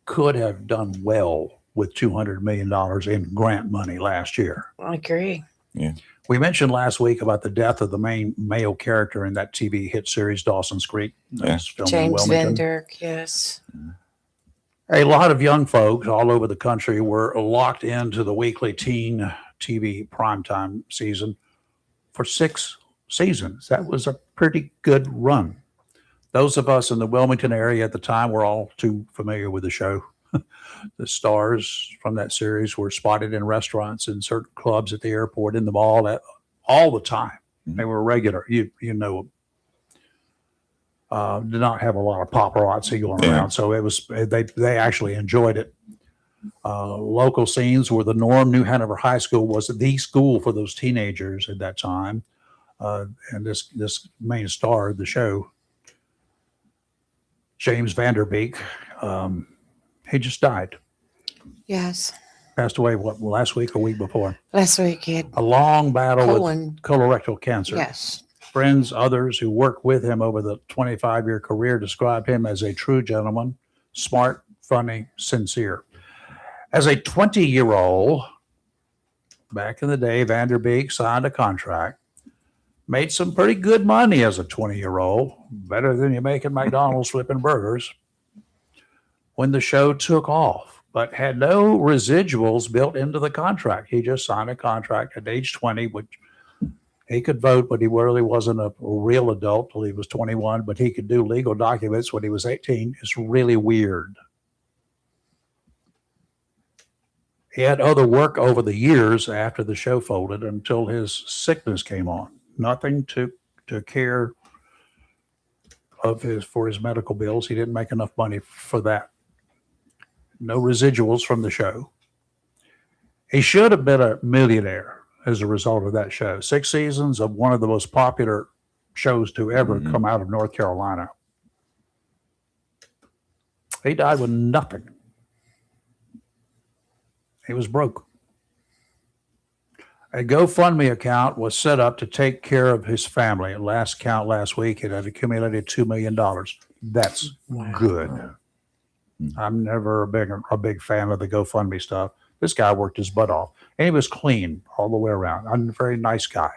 could have done well with $200 million in grant money last year. I agree. Yeah. We mentioned last week about the death of the main male character in that TV hit series, Dawson's Creek. That's filmed in James Wilmington. Van Dyke, yes. A lot of young folks all over the country were locked into the weekly teen TV primetime season for 6 seasons. That was a pretty good run. Those of us in the Wilmington area at the time were all too familiar with the show. The stars from that series were spotted in restaurants, in certain clubs at the airport, in the mall, all the time. They were regular. You know, did not have a lot of paparazzi going around, so it was they actually enjoyed it. Local scenes were the norm. New Hanover High School was the school for those teenagers at that time, and this main star of the show, James Van Der Beek, he just died. Yes. Passed away, what, last week or week before? Last week, he had A long battle colon. with colorectal cancer. Yes. Friends, others who worked with him over the 25-year career describe him as a true gentleman, smart, funny, sincere. As a 20-year-old, back in the day, Van Der Beek signed a contract, made some pretty good money as a 20-year-old, better than you make at McDonald's flipping burgers, when the show took off, but had no residuals built into the contract. He just signed a contract at age 20, which he could vote, but he really wasn't a real adult till he was 21, but he could do legal documents when he was 18. It's really weird. He had other work over the years after the show folded until his sickness came on. Nothing to care of for his medical bills. He didn't make enough money for that. No residuals from the show. He should have been a millionaire as a result of that show. 6 seasons of one of the most popular shows to ever come out of North Carolina. He died with nothing. He was broke. A GoFundMe account was set up to take care of his family. At last count last week, it had accumulated $2 million. That's good. I'm never a big fan of the GoFundMe stuff. This guy worked his butt off, and he was clean all the way around. I'm a very nice guy.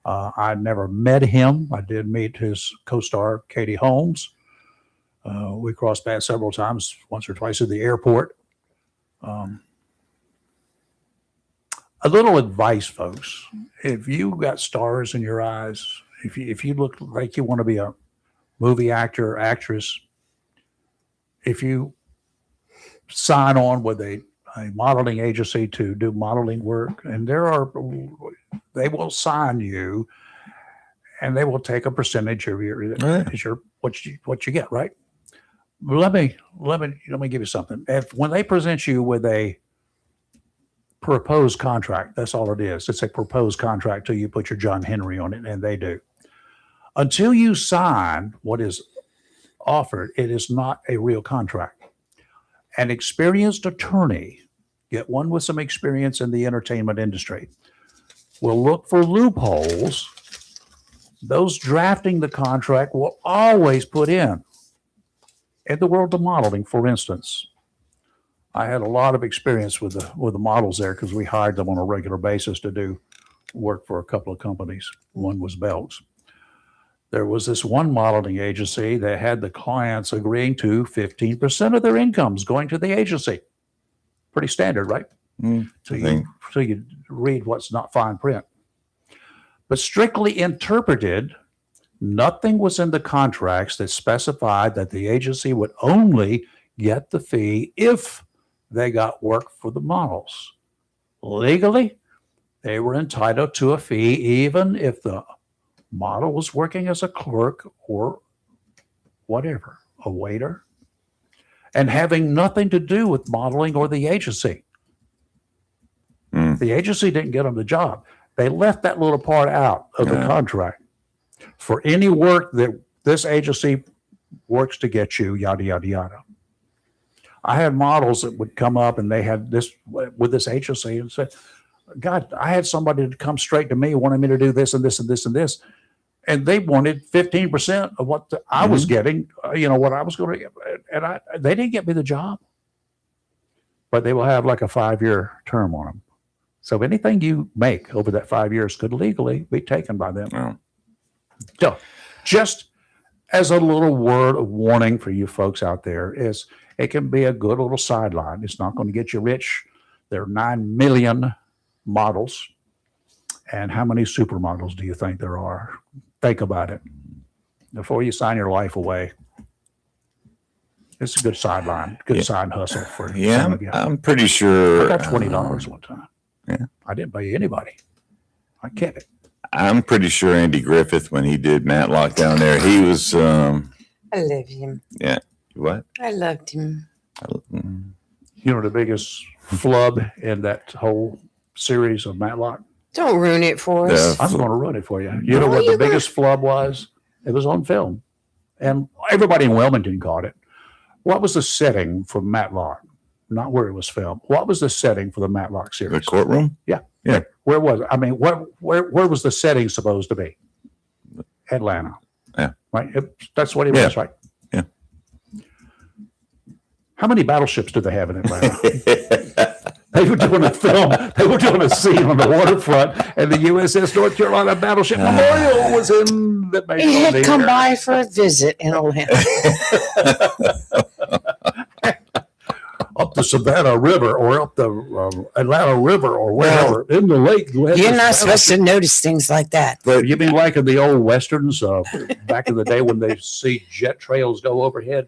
I never met him. I did meet his co-star, Katie Holmes. We crossed paths several times, once or twice at the airport. A little advice, folks. If you got stars in your eyes, if you look like you want to be a movie actor or actress, if you sign on with a modeling agency to do modeling work, and they will sign you, and they will take a percentage of what you get, right? Let me give you something. When they present you with a proposed contract, that's all it is. It's a proposed contract till you put your John Henry on it, and they do. Until you sign what is offered, it is not a real contract. An experienced attorney, get one with some experience in the entertainment industry, will look for loopholes. Those drafting the contract will always put in the world of modeling, for instance. I had a lot of experience with the models there because we hired them on a regular basis to do work for a couple of companies. One was Belts. There was this one modeling agency that had the clients agreeing to 15% of their incomes going to the agency. Pretty standard, right? So you read what's not fine print. But strictly interpreted, nothing was in the contracts that specified that the agency would only get the fee if they got work for the models. Legally, they were entitled to a fee even if the model was working as a clerk or whatever, a waiter, and having nothing to do with modeling or the agency. The agency didn't get them the job. They left that little part out of the contract. For any work that this agency works to get you, yada, yada, yada. I had models that would come up and they had this with this agency and said, God, I had somebody to come straight to me, wanted me to do this and this and this and this. And they wanted 15% of what I was getting, what I was going to get. And they didn't get me the job. But they will have like a 5-year term on them. So anything you make over that 5 years could legally be taken by them. Wow. So just as a little word of warning for you folks out there is it can be a good little sideline. It's not going to get you rich. There are 9 million models. And how many supermodels do you think there are? Think about it. Before you sign your life away, it's a good sideline, good side hustle for some of you. I'm pretty sure. I got $20 one time. Yeah. I didn't pay anybody. I kept it. I'm pretty sure Andy Griffith, when he did Matlock down there, he was. I love him. Yeah. What? I loved him. The biggest flub in that whole series of Matlock? Don't ruin it for us. I'm going to ruin it for you. You know what the biggest flub was? It was on film. And everybody in Wilmington caught it. What was the setting for Matlock? Not where it was filmed. What was the setting for the Matlock series? The courtroom? Yeah. Yeah. Where was it? I mean, where was the setting supposed to be? Atlanta. Yeah. Right? That's what it was, right? Yeah. How many battleships do they have in Atlanta? They were doing a film. They were doing a scene on the waterfront, and the USS North Carolina Battleship Memorial was in the main. He had come by for a visit in Atlanta. Up the Savannah River or up the Atlanta River or wherever in the lake. You're not supposed to notice things like that. But you mean like in the old westerns back in the day when they see jet trails go overhead?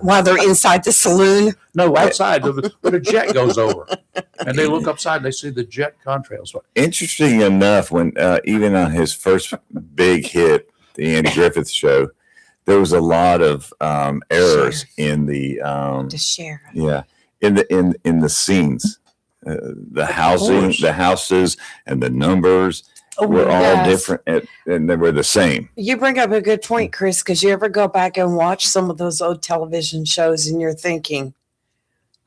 While they're inside the saloon. No, outside when a jet goes over, and they look upside and they see the jet contrails. Interesting enough, when even on his first big hit, the Andy Griffith Show, there was a lot of errors in the sheriff. Yeah, in the scenes, the houses, and the numbers were all different, and they were the same. You bring up a good point, Chris, because you ever go back and watch some of those old television shows, and you're thinking,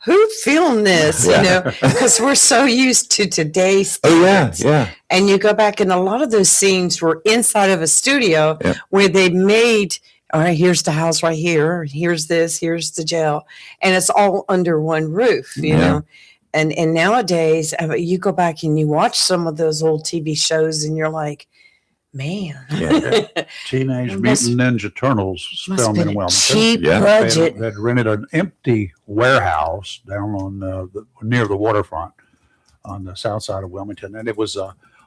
who filmed this? Because we're so used to today's. Oh yeah. And you go back, and a lot of those scenes were inside of a studio where they made. All right, here's the house right here. Here's this. Here's the jail, and it's all under one roof, you know. And nowadays, you go back and you watch some of those old TV shows, and you're like, man, Teenage Mutant Ninja Turtles filmed in Wilmington. Cheap budget. They rented an empty warehouse down on near the waterfront on the south side of Wilmington, and it was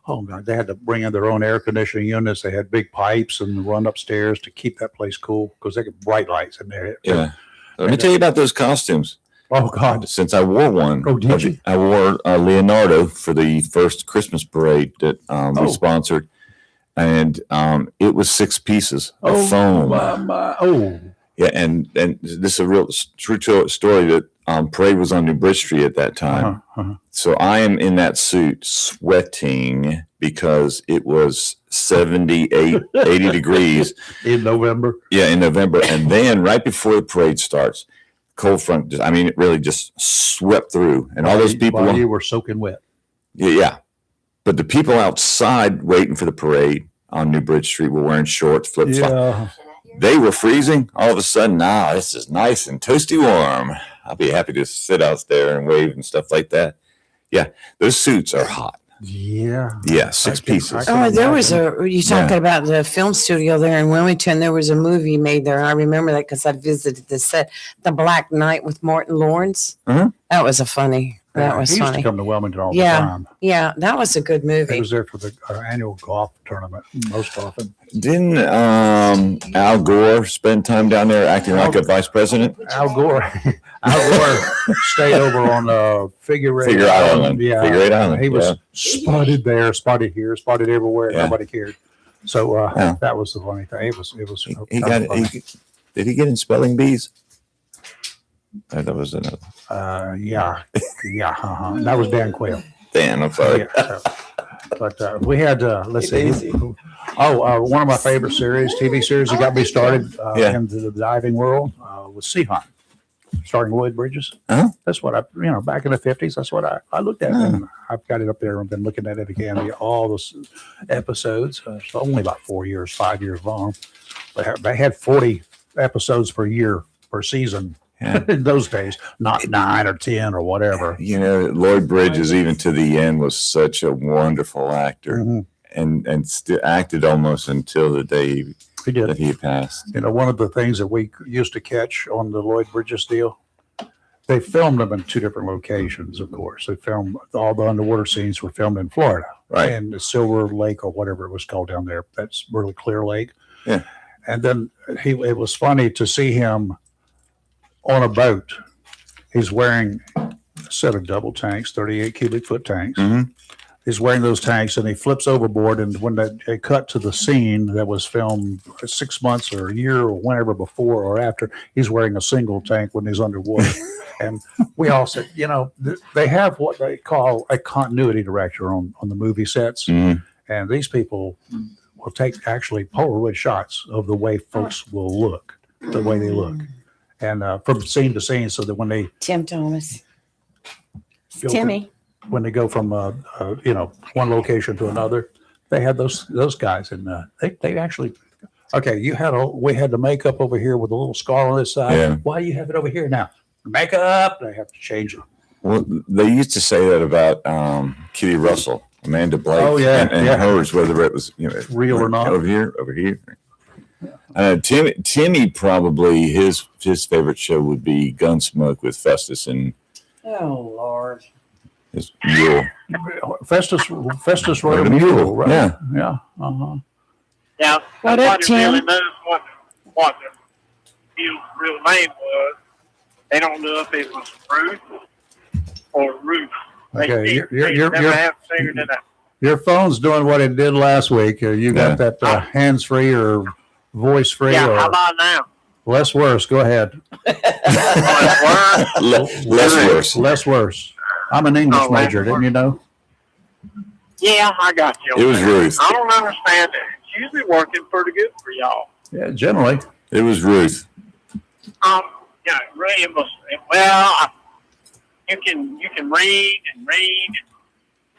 oh God, they had to bring in their own air conditioning units. They had big pipes and run upstairs to keep that place cool because they get bright lights in there. Yeah. Let me tell you about those costumes. Oh God! Since I wore one, did you? I wore Leonardo for the first Christmas parade that we sponsored, and it was 6 pieces of foam. Yeah, and this is a real true story that parade was on New Bridge Street at that time. So I am in that suit sweating because it was 78, 80 degrees. In November. Yeah, in November. And then right before the parade starts, cold front, it really just swept through. And all those people. While you were soaking wet. Yeah. But the people outside waiting for the parade on New Bridge Street were wearing shorts, flip-flops. Yeah. They were freezing. All of a sudden, this is nice and toasty warm. I'll be happy to sit out there and wave and stuff like that. Yeah, those suits are hot. Yeah. Yeah, 6 pieces. There was you talking about the film studio there in Wilmington. There was a movie made there. I remember that because I visited the set, The Black Knight with Martin Lawrence. That was funny. That was he used funny. to come to Wilmington all the Yeah. time. Yeah, that was a good He movie. was there for the annual golf tournament most often. Didn't Al Gore spend time down there acting like a vice president? Al Gore stayed over on Figure Eight Island. Yeah, Figure Eight Island. He was spotted there, spotted here, spotted everywhere. Yeah. Nobody cared. So that was the funny thing. It was. Did he get in spelling bees? That was another. Yeah. That was Dan Quayle. Dan, I'm sorry. Yeah, but we had let's see. One of my favorite TV series that got me started into the diving world was Sea Hunt, starring Lloyd Bridges. That's what back in the 50s. That's what I looked at, and I've got it up there. I've been looking at it again. All those episodes. It's only about 5 years long. They had 40 episodes per year per season. Yeah. In those days, not 9 or 10 or whatever. Lloyd Bridges, even to the end, was such a wonderful actor, and still acted almost until the day that he passed. One of the things that we used to catch on the Lloyd Bridges deal, they filmed them in 2 different locations. Of course, they filmed all the underwater scenes were filmed in Florida, right? And the Silver Lake or whatever it was called down there. That's really clear lake. Yeah, and then it was funny to see him on a boat. He's wearing a set of double tanks, 38 cubic foot tanks. He's wearing those tanks, and he flips overboard. And when they cut to the scene that was filmed 6 months or a year or whenever before or after, he's wearing a single tank when he's underwater. And we all said, they have what they call a continuity director on the movie sets. And these people will take actually Polaroid shots of the way folks will look, the way they look. And from scene to scene, so that when they Tim Thomas, Timmy, when they go from one location to another, they had those guys, and they actually we had the makeup over here with a little scar on this side. Yeah. Why do you have it over here now? Makeup. They have to change it. Well, they used to say that about Kitty Russell, Amanda Blake, and hers, whether it was real or not. Over here. Timmy probably his favorite show would be Gunsmoke with Festus and Lord, his mule. Festus rode a mule, right? Yeah. Yeah. Yeah. What up, Nobody Tim? really knows what the real name was. They don't know if it was Ruth or Ruth. Okay, They never have figured it out. Your phone's doing what it did last week. You got that hands-free or voice-free? Yeah, or how about now? less worse? Go ahead. Less worse. I'm an English major, didn't you know? Yeah, I got you. It was Ruth. I don't understand it. It's usually working pretty good for y'all. Yeah, generally. It was Ruth. Yeah, really, it was. Well, you can read and read.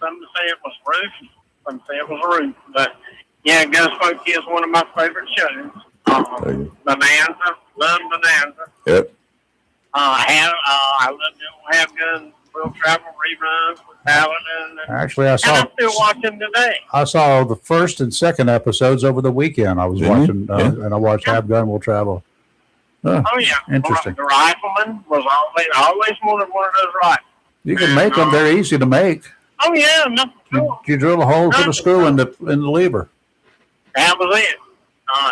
Some say it was Ruth. Some say it was Ruth. But yeah, Gunsmoke is one of my favorite shows. Bonanza, love Bonanza. Yep. I love the Have Gun Will Travel reruns with Paladin. Actually, I'm still watching today. I saw the first and second episodes over the weekend. I was watching, and I watched Have Gun Will Travel. Oh yeah, Interesting. The rifleman was always wanted one of those rifles. You can make them; they're easy to make. Oh yeah, nothing cool. You drill a hole, put a screw in the lever. That was it.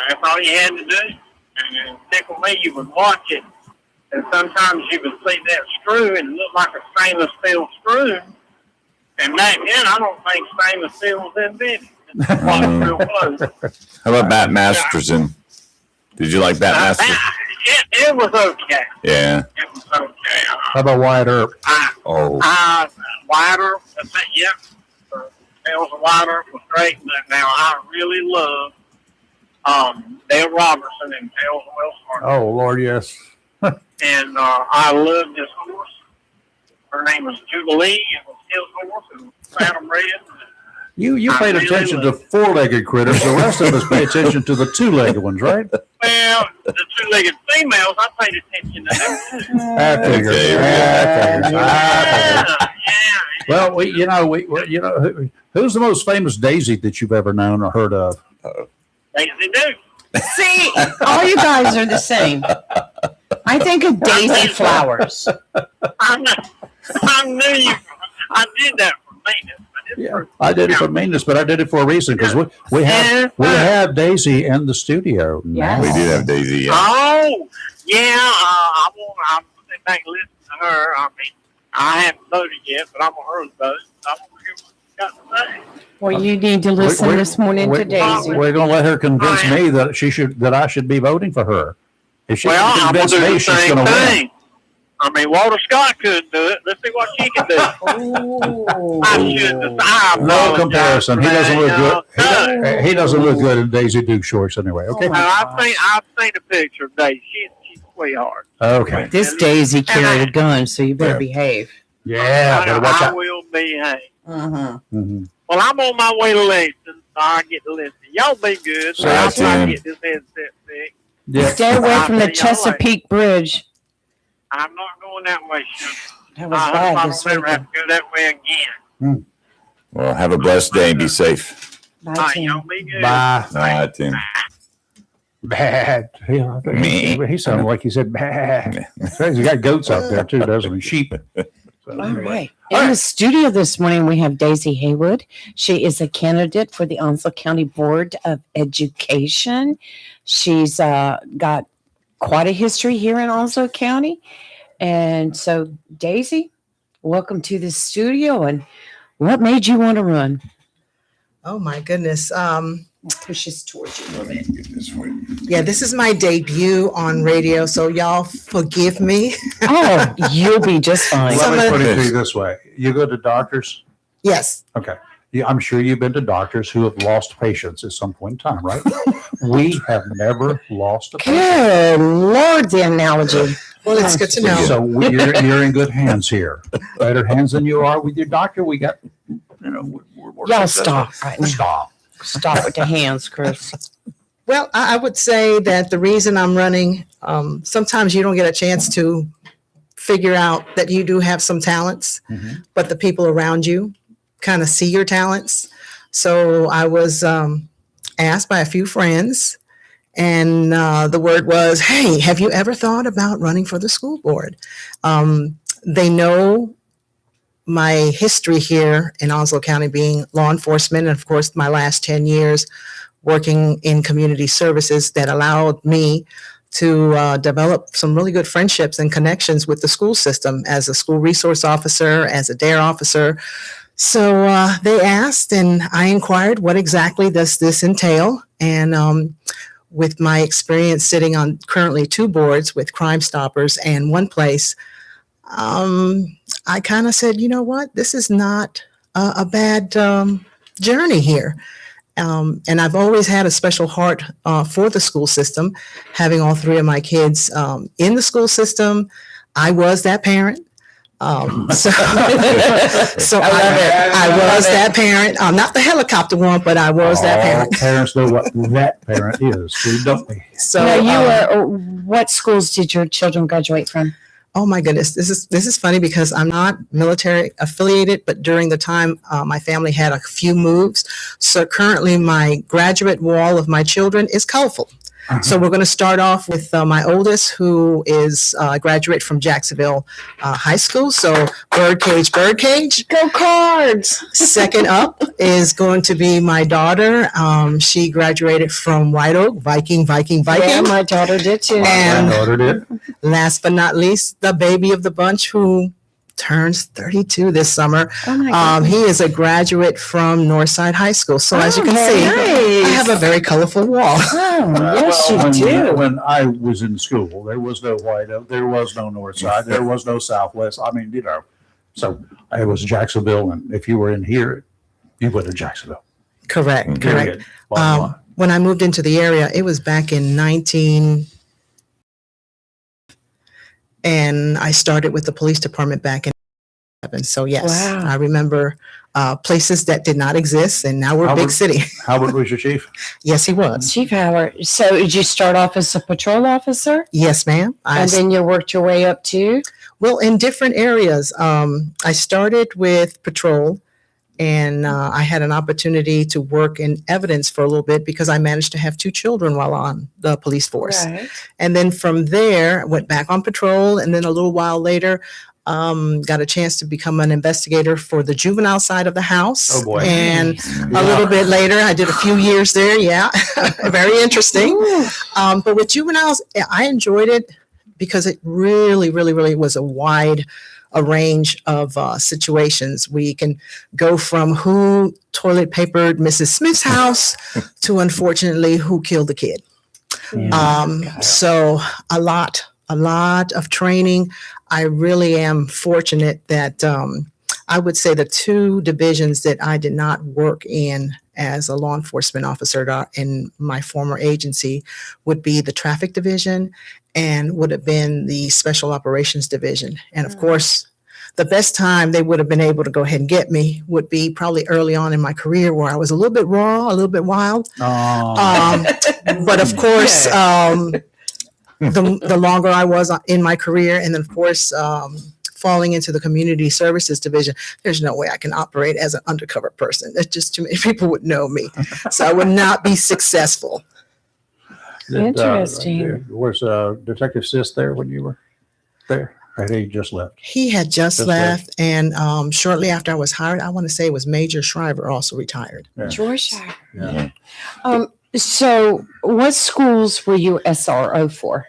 That's all you had to do. And tickle me, you would watch it, and sometimes you would see that screw and it looked like a stainless steel screw. And back then, I don't think stainless steel was invented. Watch real close. How about Bat Masterson? Did you like Bat Masterson? it was okay. Yeah. It was okay. How about Wyatt Earp? Wyatt Earp, that's it, yep. Tales of Wyatt Earp was great. But now I really love Dale Robertson and Tales of Wells Fargo. Oh, Lord, yes. And I loved this horse. Her name was Jubilee. It was his horse. It was Phantom Red. You I paid really attention love to four-legged critters. The rest of us pay attention to the two-legged ones, right? Well, the two-legged females, I paid attention to them too. I figured. Okay, I figured. Yeah. Well, who's the most famous Daisy that you've ever known or heard of? Daisy Duke. See, all you guys are the same. I think of Daisy Flowers. I knew you. I did that for maintenance. Yeah, I did it for maintenance, but I did it for a reason because we have Daisy in the studio. Yes. We did have Daisy. Yeah. Oh, yeah. I'm sitting back and listening to her. I mean, I haven't voted yet, but I'm going to vote. I want to hear what she's got to say. Well, you need to listen this morning to Daisy. We're going to let her convince me that I should be voting for her. If she Well, can I'm going convince to do me, the she's same going to win. thing. I mean, Walter Scott couldn't do it. Let's see what she can do. I should decide. No comparison. He doesn't look good. He doesn't look good in Daisy Duke shorts anyway. Okay. I've seen a picture of Daisy. She's way hard. Okay. This Daisy carried a gun, so you better behave. Yeah. Better watch I out. will behave. Mhm. Well, I'm on my way to Lexington, so I get to listen. Y'all be good. So I'll that's try to him. get this headset fixed. Yeah. Stay away from the I'll see y'all Chesapeake Bridge. I'm not going that way, Sugar. That was I hope bad I this don't ever have weekend. to go that way again. Well, have a blessed day and be safe. Bye, All right, Tim. y'all be good. Bye. All right, Tim. Bad. He sounded like he said bad. He's got goats out there too, doesn't he? Sheep. So, All anyway. right. In the studio this morning, we have Daisy Haywood. She is a candidate for the Onslow County Board of Education. She's got quite a history here in Onslow County. And so, Daisy, welcome to the studio. And what made you want to run? Oh my goodness. Push this towards you a little bit. Yeah, this is my debut on radio, so y'all forgive me. Oh, you'll be just fine. Let me Some put of- it to you this way. You go to doctors? Yes. Okay. Yeah, I'm sure you've been to doctors who have lost patients at some point in time, right? We have never lost a patient. Good Lord, the analogy. Well, it's good to know. So you're in good hands here. Better hands than you are with your doctor. We got, we're Y'all successful. stop right now. Stop. Stop with the hands, Chris. Well, I would say that the reason I'm running, sometimes you don't get a chance to figure out that you do have some talents, Mhm. but the people around you kind of see your talents. So I was asked by a few friends, and the word was, hey, have you ever thought about running for the school board? They know my history here in Onslow County being law enforcement, and of course, my last 10 years working in community services that allowed me to develop some really good friendships and connections with the school system as a school resource officer, as a DARE officer. So they asked, and I inquired, what exactly does this entail? And with my experience sitting on currently 2 boards with Crime Stoppers and one place, I kind of said, you know what, this is not a bad journey here. And I've always had a special heart for the school system, having all 3 of my kids in the school system. I was that parent. So I was that parent. Not the helicopter one, but I was that All parent. parents know what that parent is, too, don't they? So Now, what schools did your children graduate from? oh my goodness, this is funny because I'm not military affiliated, but during the time my family had a few moves. So currently my graduate wall of my children is colorful. So we're going to start off with my oldest, who is a graduate from Jacksonville High School. So birdcage. Go Cards! Second up is going to be my daughter. She graduated from White Oak, Viking. Yeah, my daughter did too. And- My daughter did. Last but not least, the baby of the bunch who turns 32 this summer. Oh my God. He is a graduate from Northside High School. So as you can very see, nice. I have a very colorful wall. Oh, yes, Well, you do. when I was in school, there was no White Oak, there was no North Side, there was no Southwest. I mean, so I was Jacksonville, and if you were in here, you went to Jacksonville. Correct. Period. Bottom line. When I moved into the area, it was back in 19, and I started with the police department back in 11. So yes, Wow. I remember places that did not exist, and now we're a big Howard- city. Howard was your chief? Yes, he was. Chief Howard. So did you start off as a patrol officer? Yes, ma'am. And then you worked your way up to? Well, in different areas. I started with patrol, and I had an opportunity to work in evidence for a little bit because I managed to have 2 children while on the police force. Right. And then from there, I went back on patrol, and then a little while later, got a chance to become an investigator for the juvenile side of the house. Oh, boy. And Yeah. a little bit later, I did a few years there. Yeah, very interesting. But with juveniles, I enjoyed it because it really, really, really was a range of situations. We can go from who toilet papered Mrs. Smith's house to, unfortunately, who killed the kid. So a lot of training. I really am fortunate that I would say the 2 divisions that I did not work in as a law enforcement officer in my former agency would be the traffic division and would have been the special operations division. And of course, the best time they would have been able to go ahead and get me would be probably early on in my career where I was a little bit raw, a little bit wild. But of course, the longer I was in my career, and then of course, falling into the community services division, there's no way I can operate as an undercover person. There's just too many people would know me. So I would not be successful. Interesting. Was Detective Sis there when you were there? Or had he just left? He had just Just left, and shortly after I was hired, I want to say it was Major Shriver also retired. Yeah. George. Yeah. So what schools were you SRO for?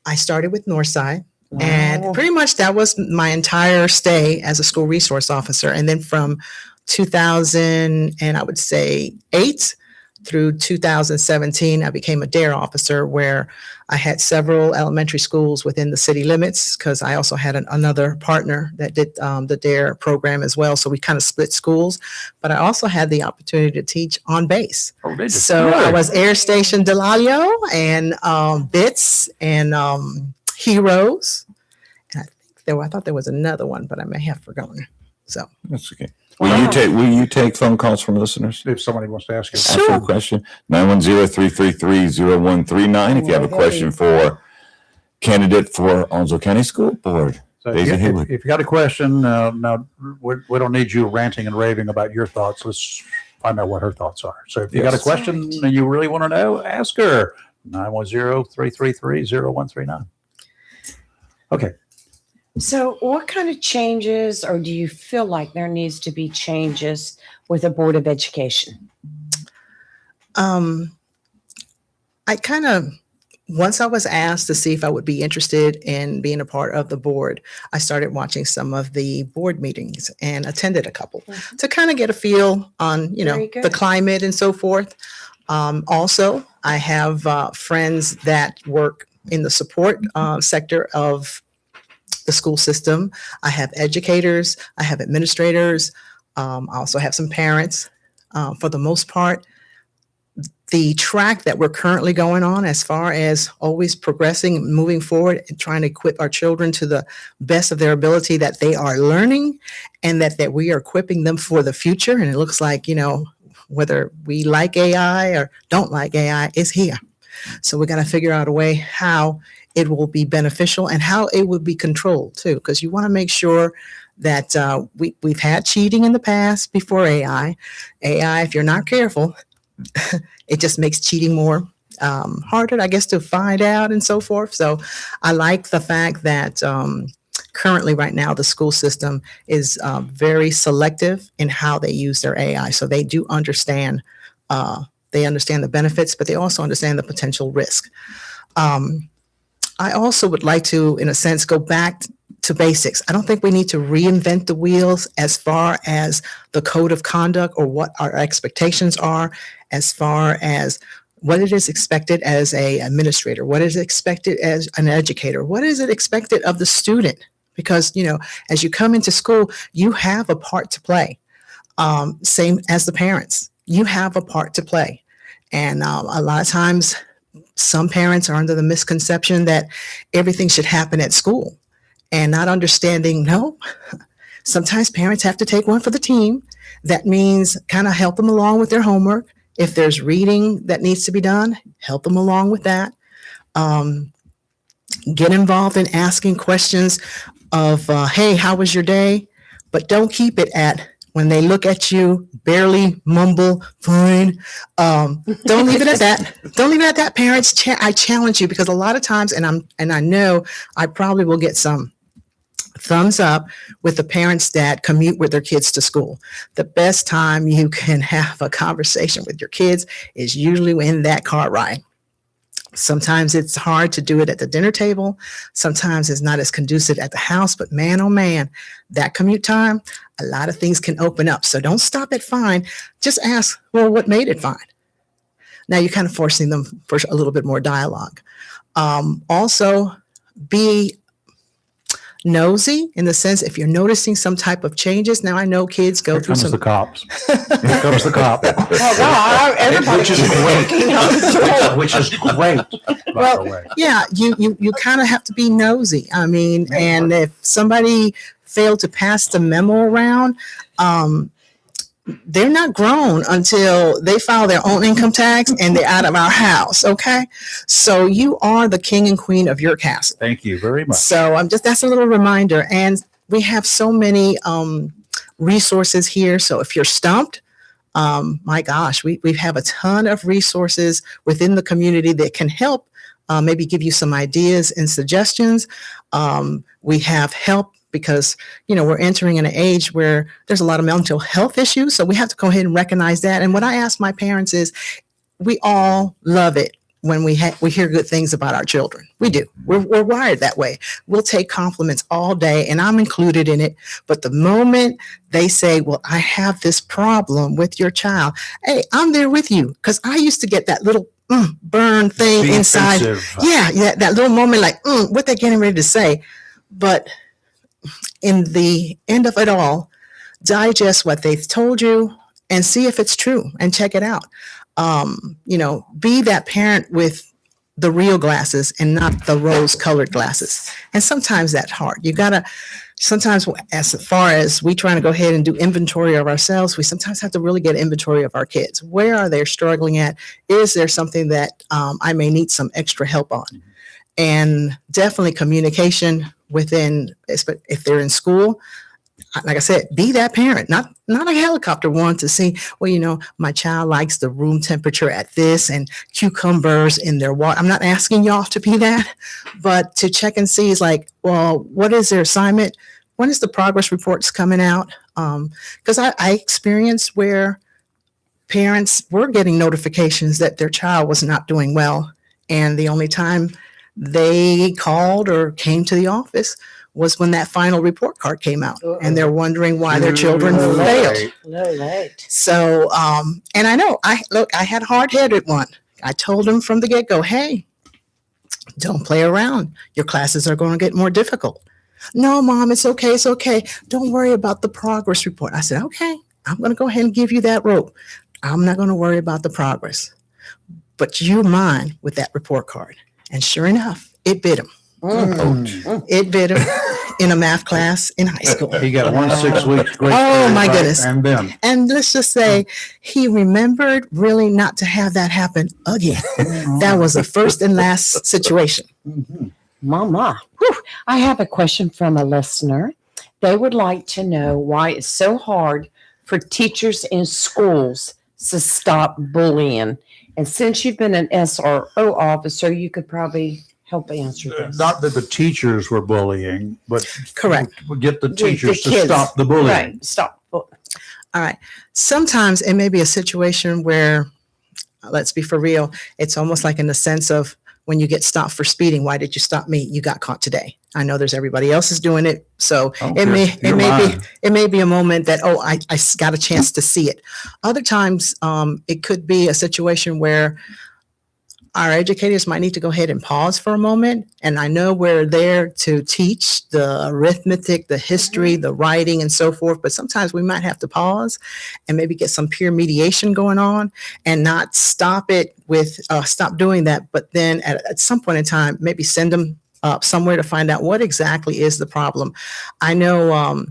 I started with Northside, and pretty much that was my entire stay as a school resource officer. And then from 2000, and I would say 8 through 2017, I became a DARE officer, where I had several elementary schools within the city limits, because I also had another partner that did the DARE program as well. So we kind of split schools, but I also had the opportunity to teach on base. Oh, did you? So Really? I was Air Station Delalio and BITS and Heroes. And I thought there was another one, but I may have forgotten. So That's okay. Will you take phone calls from listeners? If somebody wants to ask you. Ask you a question. 910-333-0139. If you have a question for candidate for Onslow County School Board. So Daisy if Haywood. you got a question, now we don't need you ranting and raving about your thoughts. Let's find out what her thoughts are. So if you got a Yes. question and you really want to know, ask her. 910-333-0139. Okay. So what kind of changes, or do you feel like there needs to be changes with the Board of Education? I kind of, once I was asked to see if I would be interested in being a part of the board, I started watching some of the board meetings and attended a couple to kind of get a feel on, Very good. the climate and so forth. Also, I have friends that work in the support sector of the school system. I have educators, I have administrators, I also have some parents. For the most part, the track that we're currently going on, as far as always progressing, moving forward, and trying to equip our children to the best of their ability, that they are learning and that we are equipping them for the future. And it looks like, whether we like AI or don't like AI, it's here. So we got to figure out a way how it will be beneficial and how it will be controlled too, because you want to make sure that we've had cheating in the past before AI. AI, if you're not careful, it just makes cheating more harder, I guess, to find out and so forth. So I like the fact that currently right now the school system is very selective in how they use their AI. So they do understand, the benefits, but they also understand the potential risk. I also would like to, in a sense, go back to basics. I don't think we need to reinvent the wheels as far as the code of conduct or what our expectations are, as far as what it is expected as a administrator, what is expected as an educator, what is it expected of the student? Because, as you come into school, you have a part to play. Same as the parents, you have a part to play. And a lot of times, some parents are under the misconception that everything should happen at school and not understanding, no, sometimes parents have to take one for the team. That means kind of help them along with their homework. If there's reading that needs to be done, help them along with that. Get involved in asking questions of, hey, how was your day? But don't keep it at when they look at you, barely mumble, fine. Don't leave it at that. Don't leave it at that, parents. I challenge you, because a lot of times, and I know I probably will get some thumbs up with the parents that commute with their kids to school. The best time you can have a conversation with your kids is usually in that car ride. Sometimes it's hard to do it at the dinner table. Sometimes it's not as conducive at the house, but man, oh man, that commute time, a lot of things can open up. So don't stop at fine. Just ask, well, what made it fine? Now you're kind of forcing them for a little bit more dialogue. Also, be nosy in the sense, if you're noticing some type of changes. Now I know kids go through some. The cops. Here comes the cop. Oh, wow, everybody. Which is great. By the way. Yeah, you kind of have to be nosy. I mean, and if somebody failed to pass the memo around, they're not grown until they file their own income tax and they're out of our house. Okay, so you are the king and queen of your castle. Thank you very much. So that's a little reminder. And we have so many resources here. So if you're stumped, my gosh, we have a ton of resources within the community that can help maybe give you some ideas and suggestions. We have help because, we're entering in an age where there's a lot of mental health issues. So we have to go ahead and recognize that. And what I ask my parents is, we all love it when we hear good things about our children. We do. We're wired that way. We'll take compliments all day, and I'm included in it. But the moment they say, well, I have this problem with your child, hey, I'm there with you, because I used to get that little burn thing inside. Yeah, that little moment like, what they're getting ready to say. But in the end of it all, digest what they've told you and see if it's true and check it out. Be that parent with the real glasses and not the rose-colored glasses. And sometimes that's hard. Sometimes as far as we trying to go ahead and do inventory of ourselves, we sometimes have to really get inventory of our kids. Where are they struggling at? Is there something that I may need some extra help on? And definitely communication within, if they're in school, like I said, be that parent, not a helicopter one to see, well, my child likes the room temperature at this and cucumbers in their water. I'm not asking y'all to be that, but to check and see is like, well, what is their assignment? When is the progress reports coming out? Because I experienced where parents were getting notifications that their child was not doing well. And the only time they called or came to the office was when that final report card came out. And they're wondering why their children failed. Late. So, and I know, I had a hard-headed one. I told them from the get-go, hey, don't play around. Your classes are going to get more difficult. No, Mom, it's okay. It's okay. Don't worry about the progress report. I said, okay, I'm going to go ahead and give you that rope. I'm not going to worry about the progress. But you're mine with that report card. And sure enough, it bit him. It bit him in a math class in high school. He got 6 weeks. Great. Oh, my goodness. And then. And let's just say he remembered really not to have that happen again. That was the first and last situation. Mama. Whew. I have a question from a listener. They would like to know why it's so hard for teachers in schools to stop bullying. And since you've been an SRO officer, you could probably help answer this. Not that the teachers were bullying, but Correct. Get the teachers to kids. stop the bullying. Right. Stop. All right. Sometimes it may be a situation where, let's be for real, it's almost like in the sense of when you get stopped for speeding. Why did you stop me? You got caught today. I know there's everybody else is doing it. So Okay. it may be a moment that, oh, I got a chance to see it. Other times, it could be a situation where our educators might need to go ahead and pause for a moment. And I know we're there to teach the arithmetic, the history, the writing, and so forth. But sometimes we might have to pause and maybe get some peer mediation going on and not stop it with stop doing that. But then at some point in time, maybe send them somewhere to find out what exactly is the problem. I know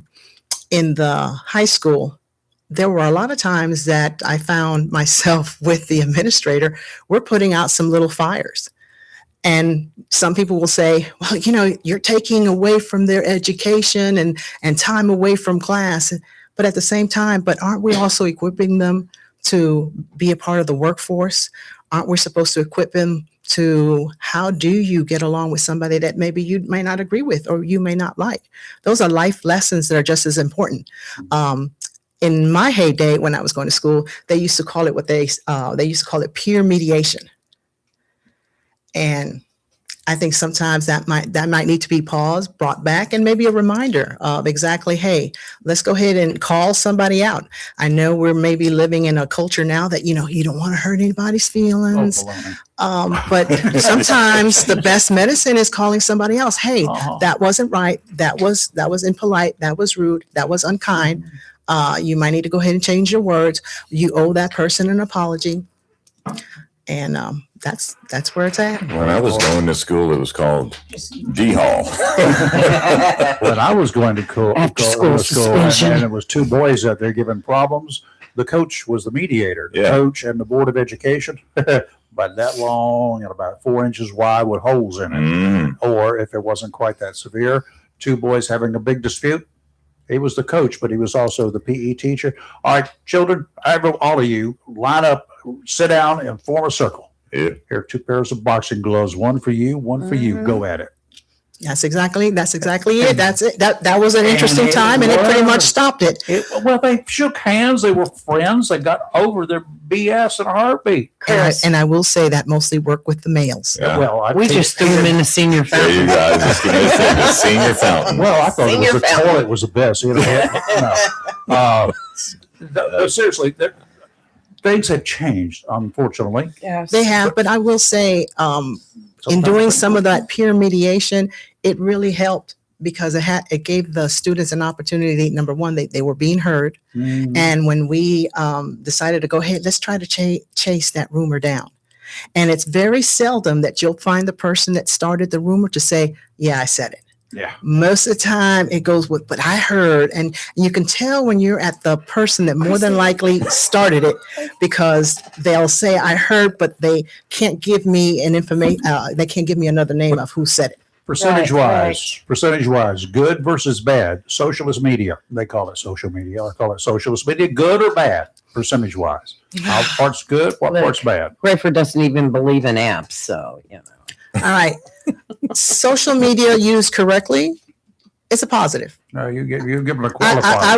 in the high school, there were a lot of times that I found myself with the administrator, we're putting out some little fires. And some people will say, well, you know, you're taking away from their education and time away from class. But at the same time, but aren't we also equipping them to be a part of the workforce? Aren't we supposed to equip them to how do you get along with somebody that maybe you may not agree with or you may not like? Those are life lessons that are just as important. In my heyday, when I was going to school, they used to call it they used to call it peer mediation. And I think sometimes that might need to be paused, brought back, and maybe a reminder of exactly, hey, let's go ahead and call somebody out. I know we're maybe living in a culture now that, you know, you don't want to hurt anybody's feelings. But sometimes the best medicine is calling somebody else. Hey, that wasn't right. That was impolite. That was rude. That was unkind. You might need to go ahead and change your words. You owe that person an apology. And that's where it's at. When I was going to school, it was called D Hall. When I was going to school, and it was two boys out there giving problems, the coach was the mediator. The coach and the Board of Education, about that long and about 4 inches wide with holes in it. Or if it wasn't quite that severe, two boys having a big dispute, he was the coach, but he was also the PE teacher. All right, children, all of you, line up, sit down, and form a circle. Yeah. Here are two pairs of boxing gloves, one for you, one for you. Go at it. That's exactly it. That's it. That was an interesting time, and it pretty much stopped it. Well, they shook hands. They were friends. They got over their BS in a heartbeat. And I will say that mostly worked with the males. Yeah. Well, We just threw them in the senior There fountain. you guys. Just gonna say the senior fountain. Well, I thought Senior it was the fountain. toilet was the best. You know, no, seriously, things have changed, unfortunately. Yes. They have, but I will say, in doing some of that peer mediation, it really helped because it gave the students an opportunity. Number one, they were being heard. And when we decided to go ahead, let's try to chase that rumor down. And it's very seldom that you'll find the person that started the rumor to say, yeah, I said it. Yeah. Most of the time it goes with, but I heard, and you can tell when you're at the person that more than likely started it because they'll say, I heard, but they can't give me they can't give me another name of who said it. Percentage wise, good versus bad. Socialist media, they call it social media. I call it socialist media. Good or bad, percentage wise. How part's good, what part's bad? Rayford doesn't even believe in apps, so you know. All right. Social media used correctly, it's a positive. No, you give them a qualifier. I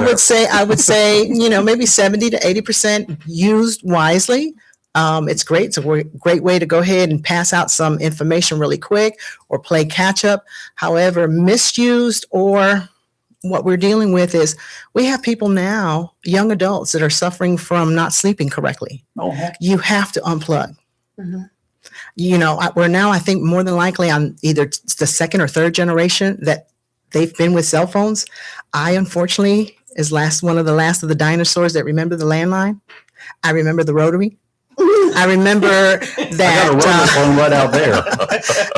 would say, you know, maybe 70 to 80% used wisely. It's great. It's a great way to go ahead and pass out some information really quick or play catch up. However, misused or what we're dealing with is we have people now, young adults that are suffering from not sleeping correctly. You have to unplug. You know, we're now, I think, more than likely on either the second or third generation that they've been with cell phones. I, unfortunately, is one of the dinosaurs that remember the landline. I remember the rotary. I remember that. Right out there.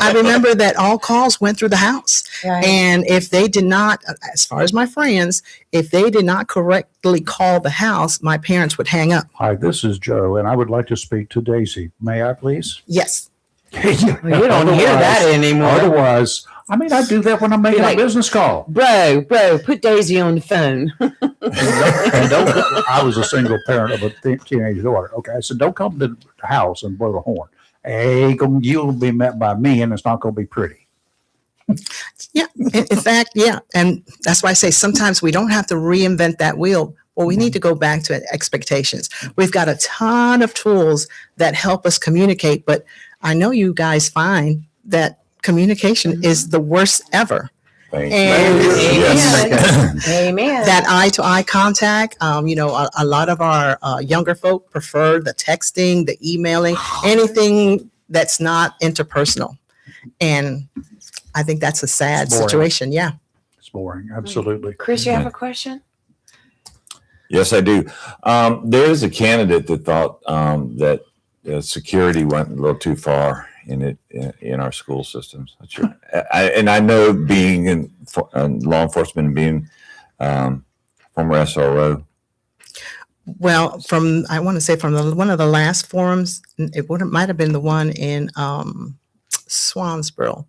I remember that all calls went through the house. Right. And if they did not, as far as my friends, if they did not correctly call the house, my parents would hang up. Hi, this is Joe, and I would like to speak to Daisy. May I please? Yes. Well, you don't hear that anymore. Otherwise, I mean, I do that when I'm making a business call. Bro, put Daisy on the phone. I was a single parent of a teenage daughter. Okay, I said, don't come to the house and blow the horn. Hey, you'll be met by me, and it's not going to be pretty. Yeah. In fact, yeah. And that's why I say sometimes we don't have to reinvent that wheel. Well, we need to go back to expectations. We've got a ton of tools that help us communicate, but I know you guys find that communication is the worst ever. Thank And you. Amen. Yes. Amen. that eye-to-eye contact, a lot of our younger folk prefer the texting, the emailing, anything that's not interpersonal. And I think that's a sad It's boring. situation. Yeah. It's boring. Absolutely. Chris, you have a question? Yes, I do. There is a candidate that thought that security went a little too far in our school systems. I know being in law enforcement, being former SRO. Well, I want to say from one of the last forums, might have been the one in Swansboro.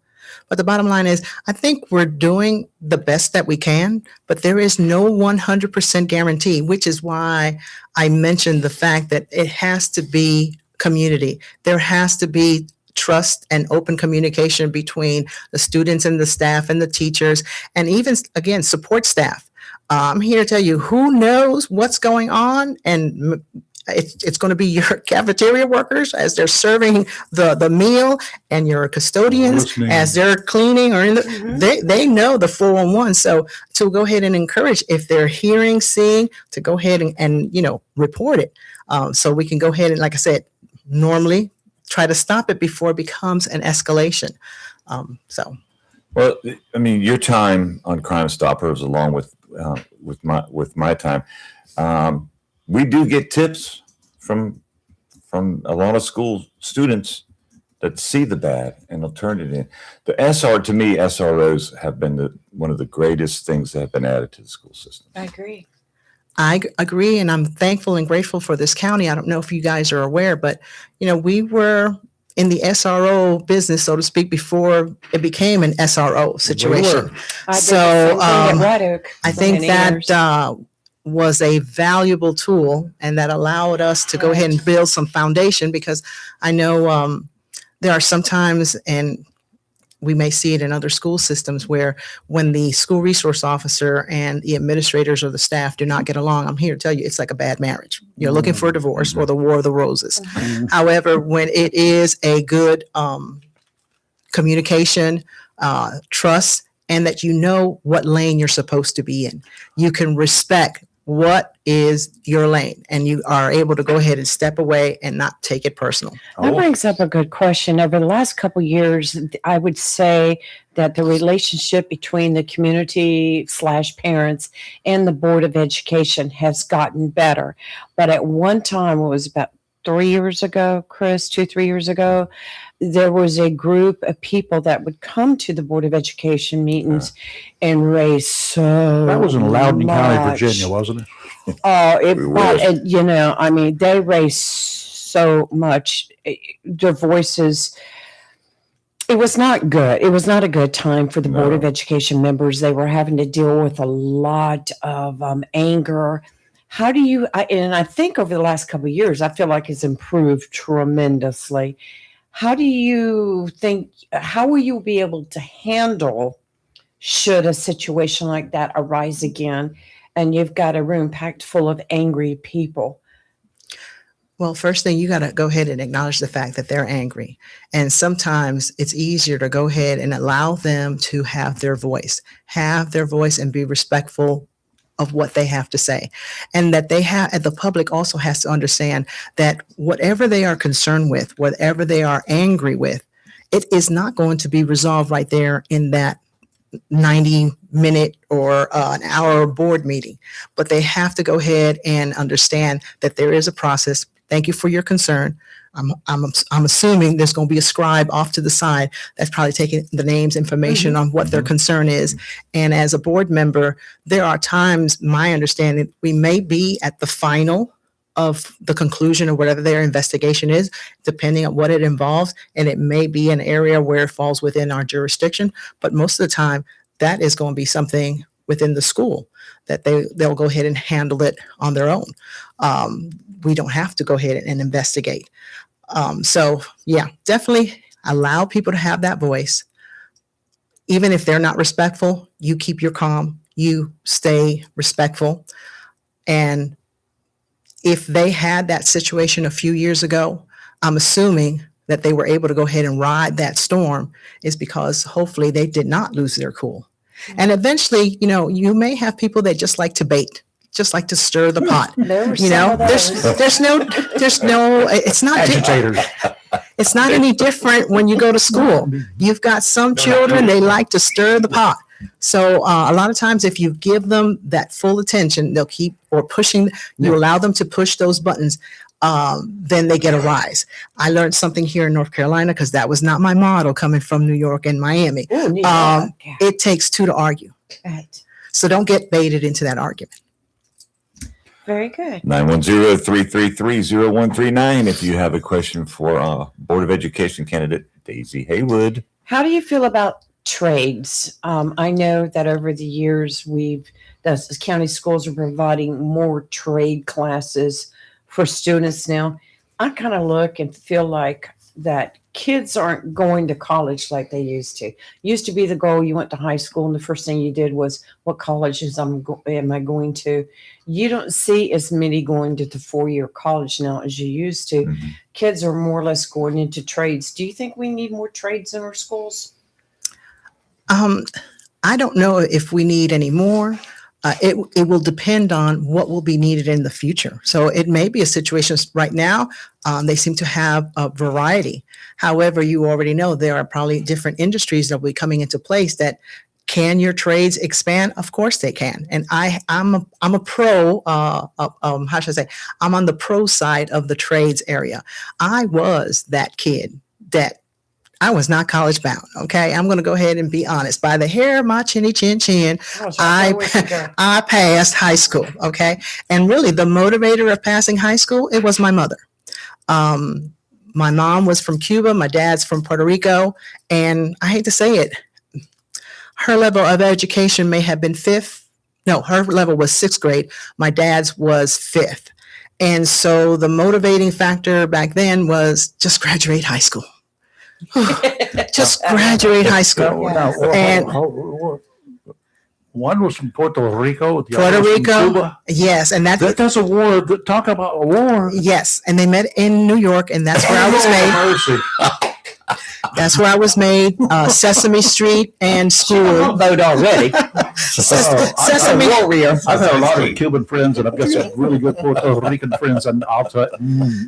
But the bottom line is, I think we're doing the best that we can, but there is no 100% guarantee, which is why I mentioned the fact that it has to be community. There has to be trust and open communication between the students and the staff and the teachers, and even, again, support staff. I'm here to tell you, who knows what's going on, and it's going to be your cafeteria workers as they're serving the meal, and your custodians Listening. as they're cleaning or they know the 411. So to go ahead and encourage, if they're hearing, seeing, to go ahead and report it, so we can go ahead and, like I said, normally try to stop it before it becomes an escalation. Well, I mean, your time on Crime Stoppers, along with my time, we do get tips from a lot of school students that see the bad and will turn it in. To me, SROs have been one of the greatest things that have been added to the school system. I agree. I agree, and I'm thankful and grateful for this county. I don't know if you guys are aware, but we were in the SRO business, so to speak, before it became an SRO situation. So I think that was a valuable tool, and that allowed us to go ahead and build some foundation, because I know there are sometimes, and we may see it in other school systems, where when the school resource officer and the administrators or the staff do not get along, I'm here to tell you, it's like a bad marriage. You're looking for a divorce or the War of the Roses. However, when it is a good communication, trust, and that what lane you're supposed to be in, you can respect what is your lane, and you are able to go ahead and step away and not take it personal. That brings up a good question. Over the last couple of years, I would say that the relationship between the community / parents and the Board of Education has gotten better. But at one time, it was about 3 years ago, Chris, 2-3 years ago, there was a group of people that would come to the Board of Education meetings and raise so That was in Loudoun County, much. Virginia, wasn't it? They raised so much. Their voices. It was not good. It was not a good time for the Board of Education members. They were having to deal with a lot of anger. How do you? And I think over the last couple of years, I feel like it's improved tremendously. How do you think? How will you be able to handle should a situation like that arise again, and you've got a room packed full of angry people? Well, first thing, you got to go ahead and acknowledge the fact that they're angry. And sometimes it's easier to go ahead and allow them to have their voice and be respectful of what they have to say. And that the public also has to understand that whatever they are concerned with, whatever they are angry with, it is not going to be resolved right there in that 90-minute or an hour board meeting. But they have to go ahead and understand that there is a process. Thank you for your concern. I'm assuming there's going to be a scribe off to the side that's probably taking the names, information on what their concern is. And as a board member, there are times, my understanding, we may be at the final of the conclusion of whatever their investigation is, depending on what it involves. And it may be an area where it falls within our jurisdiction. But most of the time, that is going to be something within the school that they'll go ahead and handle it on their own. We don't have to go ahead and investigate. So yeah, definitely allow people to have that voice. Even if they're not respectful, you keep your calm, you stay respectful. And if they had that situation a few years ago, I'm assuming that they were able to go ahead and ride that storm is because hopefully they did not lose their cool. And eventually, you may have people that just like to bait, just like to stir the pot. There were You some know, of those. there's no, it's not, Agitators. it's not any different when you go to school. You've got some children, they like to stir the pot. So a lot of times if you give them that full attention, they'll keep or pushing, you allow them to push those buttons, then they get a rise. I learned something here in North Carolina because that was not my model coming from New York and Miami. Ooh, New York. It takes two to argue. Right. So don't get baited into that argument. Very good. 910-333-0139 if you have a question for Board of Education candidate Daisy Haywood. How do you feel about trades? I know that over the years, the county schools are providing more trade classes for students now. I kind of look and feel like that kids aren't going to college like they used to. Used to be the goal, you went to high school and the first thing you did was, what colleges am I going to? You don't see as many going to the 4-year college now as you used to. Mm-hmm. Kids are more or less going into trades. Do you think we need more trades in our schools? I don't know if we need any more. It will depend on what will be needed in the future. So it may be a situation right now. They seem to have a variety. However, you already know there are probably different industries that will be coming into place that can your trades expand? Of course they can. And I'm a pro, how should I say? I'm on the pro side of the trades area. I was that kid that I was not college bound. Okay. I'm going to go ahead and be honest. By the hair of my chinny chin chin, I passed high school. Okay. And really the motivator of passing high school, it was my mother. My mom was from Cuba. My dad's from Puerto Rico. And I hate to say it, her level of education may have been fifth. No, her level was 6th grade. My dad's was 5th. And so the motivating factor back then was just graduate high school. Just graduate high school. And One was from Puerto Rico. The Puerto other was from Rico. Cuba. Yes. And that's That's a war. Talk about a war. yes. And they met in New York, and that's where I was made. Mercy. That's where I was made. Sesame Street and school. Vote already. Sesame. Warrior. I've had a lot of Cuban friends, and I've got some really good Puerto Rican friends, and I'll tell you,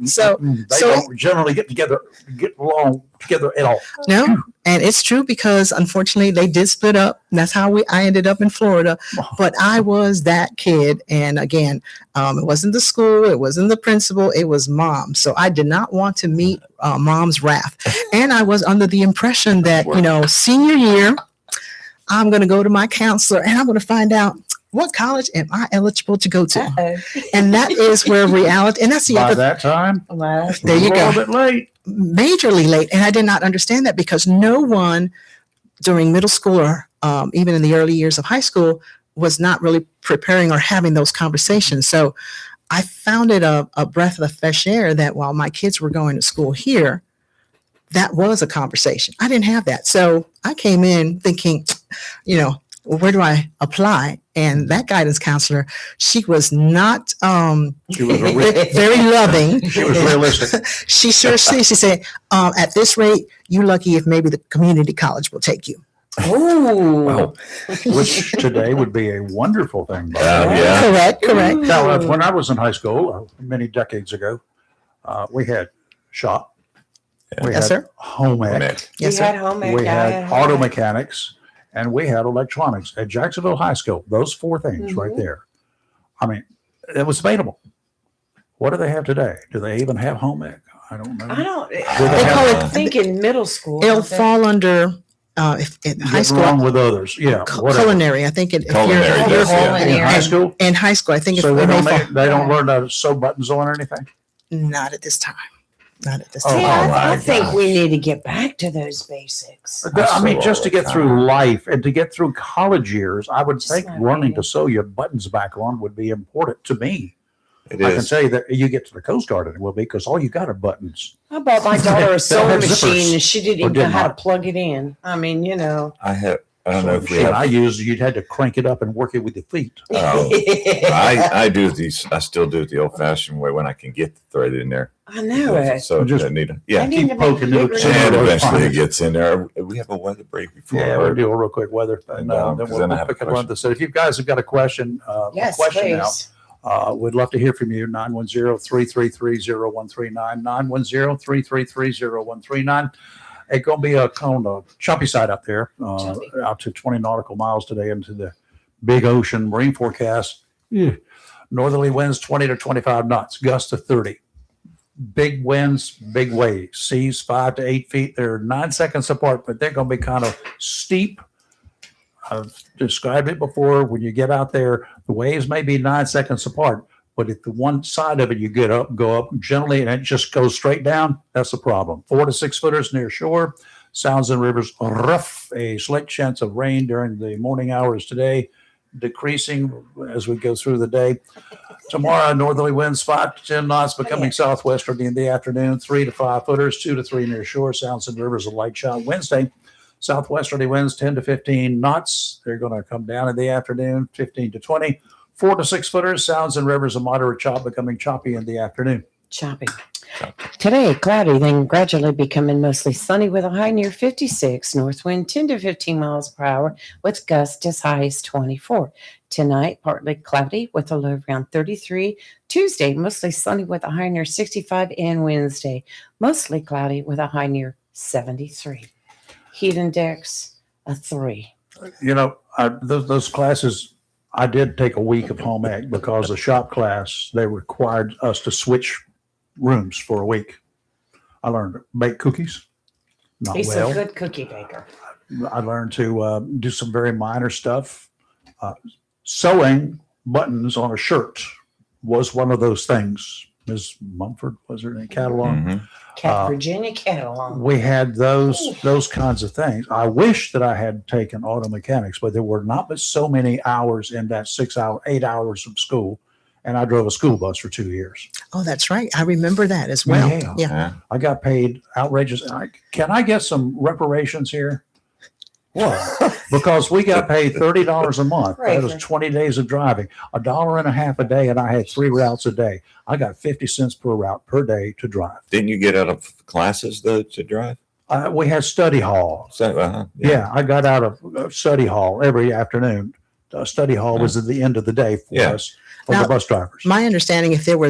they don't generally get along together at all. No, and it's true because unfortunately they did split up. And that's how I ended up in Florida. But I was that kid, and again, it wasn't the school, it wasn't the principal, it was mom. So I did not want to meet mom's wrath, and I was under the impression that senior year, I'm going to go to my counselor and I'm going to find out what college am I eligible to go to, and that is where reality. And that's the By other. that time, There you a go. little bit late. Majorly late, and I did not understand that because no one during middle school or even in the early years of high school was not really preparing or having those conversations. So I found it a breath of fresh air that while my kids were going to school here, that was a conversation. I didn't have that. So I came in thinking, where do I apply? And that guidance counselor, she was not She was very loving. She was realistic. She said, at this rate, you're lucky if maybe the community college will take you. Ooh. Well, which today would be a wonderful thing. By the way. Yeah. Correct. Now, when I was in high school, many decades ago, we had shop. We Yes, had sir. home ec. Yes, We sir. had home ec, We I had home auto ec. mechanics, and we had electronics at Jacksonville High School. Those 4 things right there. I mean, it was available. What do they have today? Do they even have home ec? I don't know. I don't. they I have- think in middle school. It'll don't they? fall under if in high Getting along school with others. Yeah. whatever. culinary. I think if Culinary, you're yes, yeah. In high school. in high school, I think So it may fall. they don't learn how to sew buttons on or anything? Not at this time. Not at this Oh, time. Yeah, I my think gosh. we need to get back to those basics. I mean, sew just all to the get through time. life and to get through college years, I would Just think my learning opinion. to sew your buttons back on would be important to me. It I can is. say that you get to the Coast Guard and it will be because all you got are buttons. I bought my daughter a That sewing had zippers, machine and she didn't or even know did how to not. plug it in. I mean, I have I don't know if we Shit, have. I used, you'd had to crank it up and work it with your feet. Oh, I do these. I still do it the old-fashioned way when I can get the thread in there. I know it. So Just- just need I yeah. need keep to make poking it. bigger And ones. eventually it gets in there. We have a weather break before. Yeah, we'll do a real quick weather, and then 'cause we'll then I have a pick it up. So if you guys have got a question, Yes, please. please. We'd love to hear from you. 910-333-0139, 910-333-0139. It's going to be on a choppy side up there, out to 20 nautical miles today into the big ocean. Marine forecast, northerly winds 20 to 25 knots, gusts to 30. Big winds, big waves, seas 5 to 8 feet. They're 9 seconds apart, but they're going to be kind of steep. I've described it before. When you get out there, the waves may be 9 seconds apart, but if the one side of it you go up gently and it just goes straight down, that's the problem. 4 to 6 footers near shore. Sounds and rivers rough. A slight chance of rain during the morning hours today, decreasing as we go through the day. Tomorrow, northerly winds 5 to 10 knots, becoming southwesterly in the afternoon. 3 to 5 footers, 2 to 3 near shore. Sounds and rivers a light shot. Wednesday, southwesterly winds 10 to 15 knots. They're going to come down in the afternoon, 15 to 20. 4 to 6 footers, sounds and rivers a moderate chop, becoming choppy in the afternoon. Choppy. Today, cloudy, then gradually becoming mostly sunny with a high near 56. North wind 10 to 15 miles per hour with gusts as high as 24. Tonight, partly cloudy with a low around 33. Tuesday, mostly sunny with a high near 65. And Wednesday, mostly cloudy with a high near 73. Heat index, a 3. You know, those classes, I did take a week of home ec because the shop class, they required us to switch rooms for a week. I learned to bake cookies. Not He's well. a good cookie baker. I learned to do some very minor stuff. Sewing buttons on a shirt was one of those things. Ms. Mumford, was her name? Catalog. Mhm. Virginia catalog. We had those kinds of things. I wish that I had taken auto mechanics, but there were not but so many hours in that 8 hours of school. And I drove a school bus for 2 years. Oh, that's right. I remember that as well. Yeah. Yeah. Yeah. I got paid outrageous. Can I get some reparations here? What? Because we got paid $30 a month. That was 20 days of driving, $1.50 a day, and I had 3 routes a day. I got 50 cents per route per day to drive. Didn't you get out of classes though to drive? We had study hall. So, Yeah, I got out of study hall every afternoon. Study hall was at the end of the day for us, for Now, the bus drivers. My understanding, if there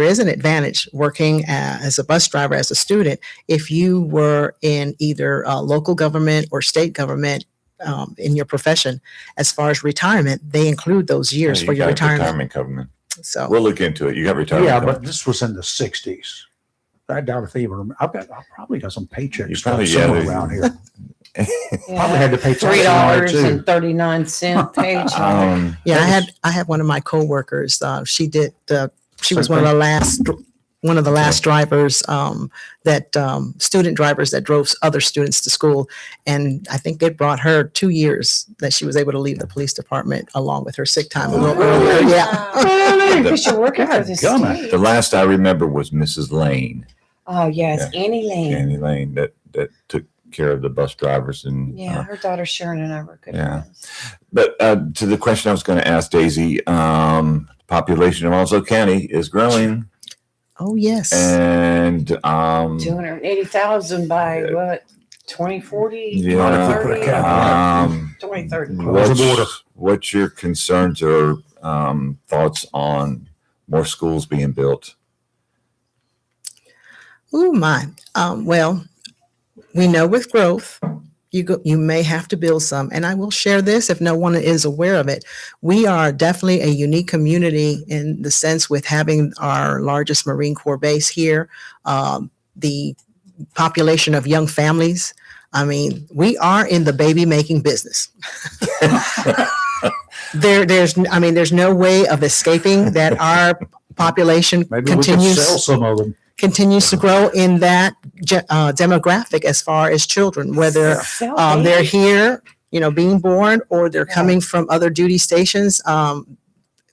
is an advantage working as a bus driver as a student, if you were in either local government or state government in your profession, as far as retirement, they include those years you for your got retirement. government. So We'll look into it. You got retirement. Yeah, government. but this was in the 60s. I doubt if they even remember. I probably got some paychecks You probably- somewhere yeah, around here. Probably had to pay $3.39 page. yeah, I had one of my coworkers. She was one of the last drivers student drivers that drove other students to school, and I think it brought her 2 years that she was able to leave the police department along with her sick time a little earlier. Yeah. Because you're working for the Dadgummit. state. The last I remember was Mrs. Lane, Oh, yes, Annie Lane. Annie Lane, that took care of the bus drivers and Yeah, her daughter Sharon and I were good Yeah. friends. But to the question I was going to ask Daisy, population of Onslow County is growing, Oh yes. and 280,000 by what? 2040? Yeah. 2030? 2030. Close the border. what's your concerns or thoughts on more schools being built? Oh my. Well, we know with growth, you may have to build some, and I will share this if no one is aware of it. We are definitely a unique community in the sense with having our largest Marine Corps base here, the population of young families. I mean, we are in the baby making business. There's no way of escaping that our population Maybe we could sell continues some of them. to grow in that demographic as far as children, whether they're here, being born, or they're coming from other duty stations.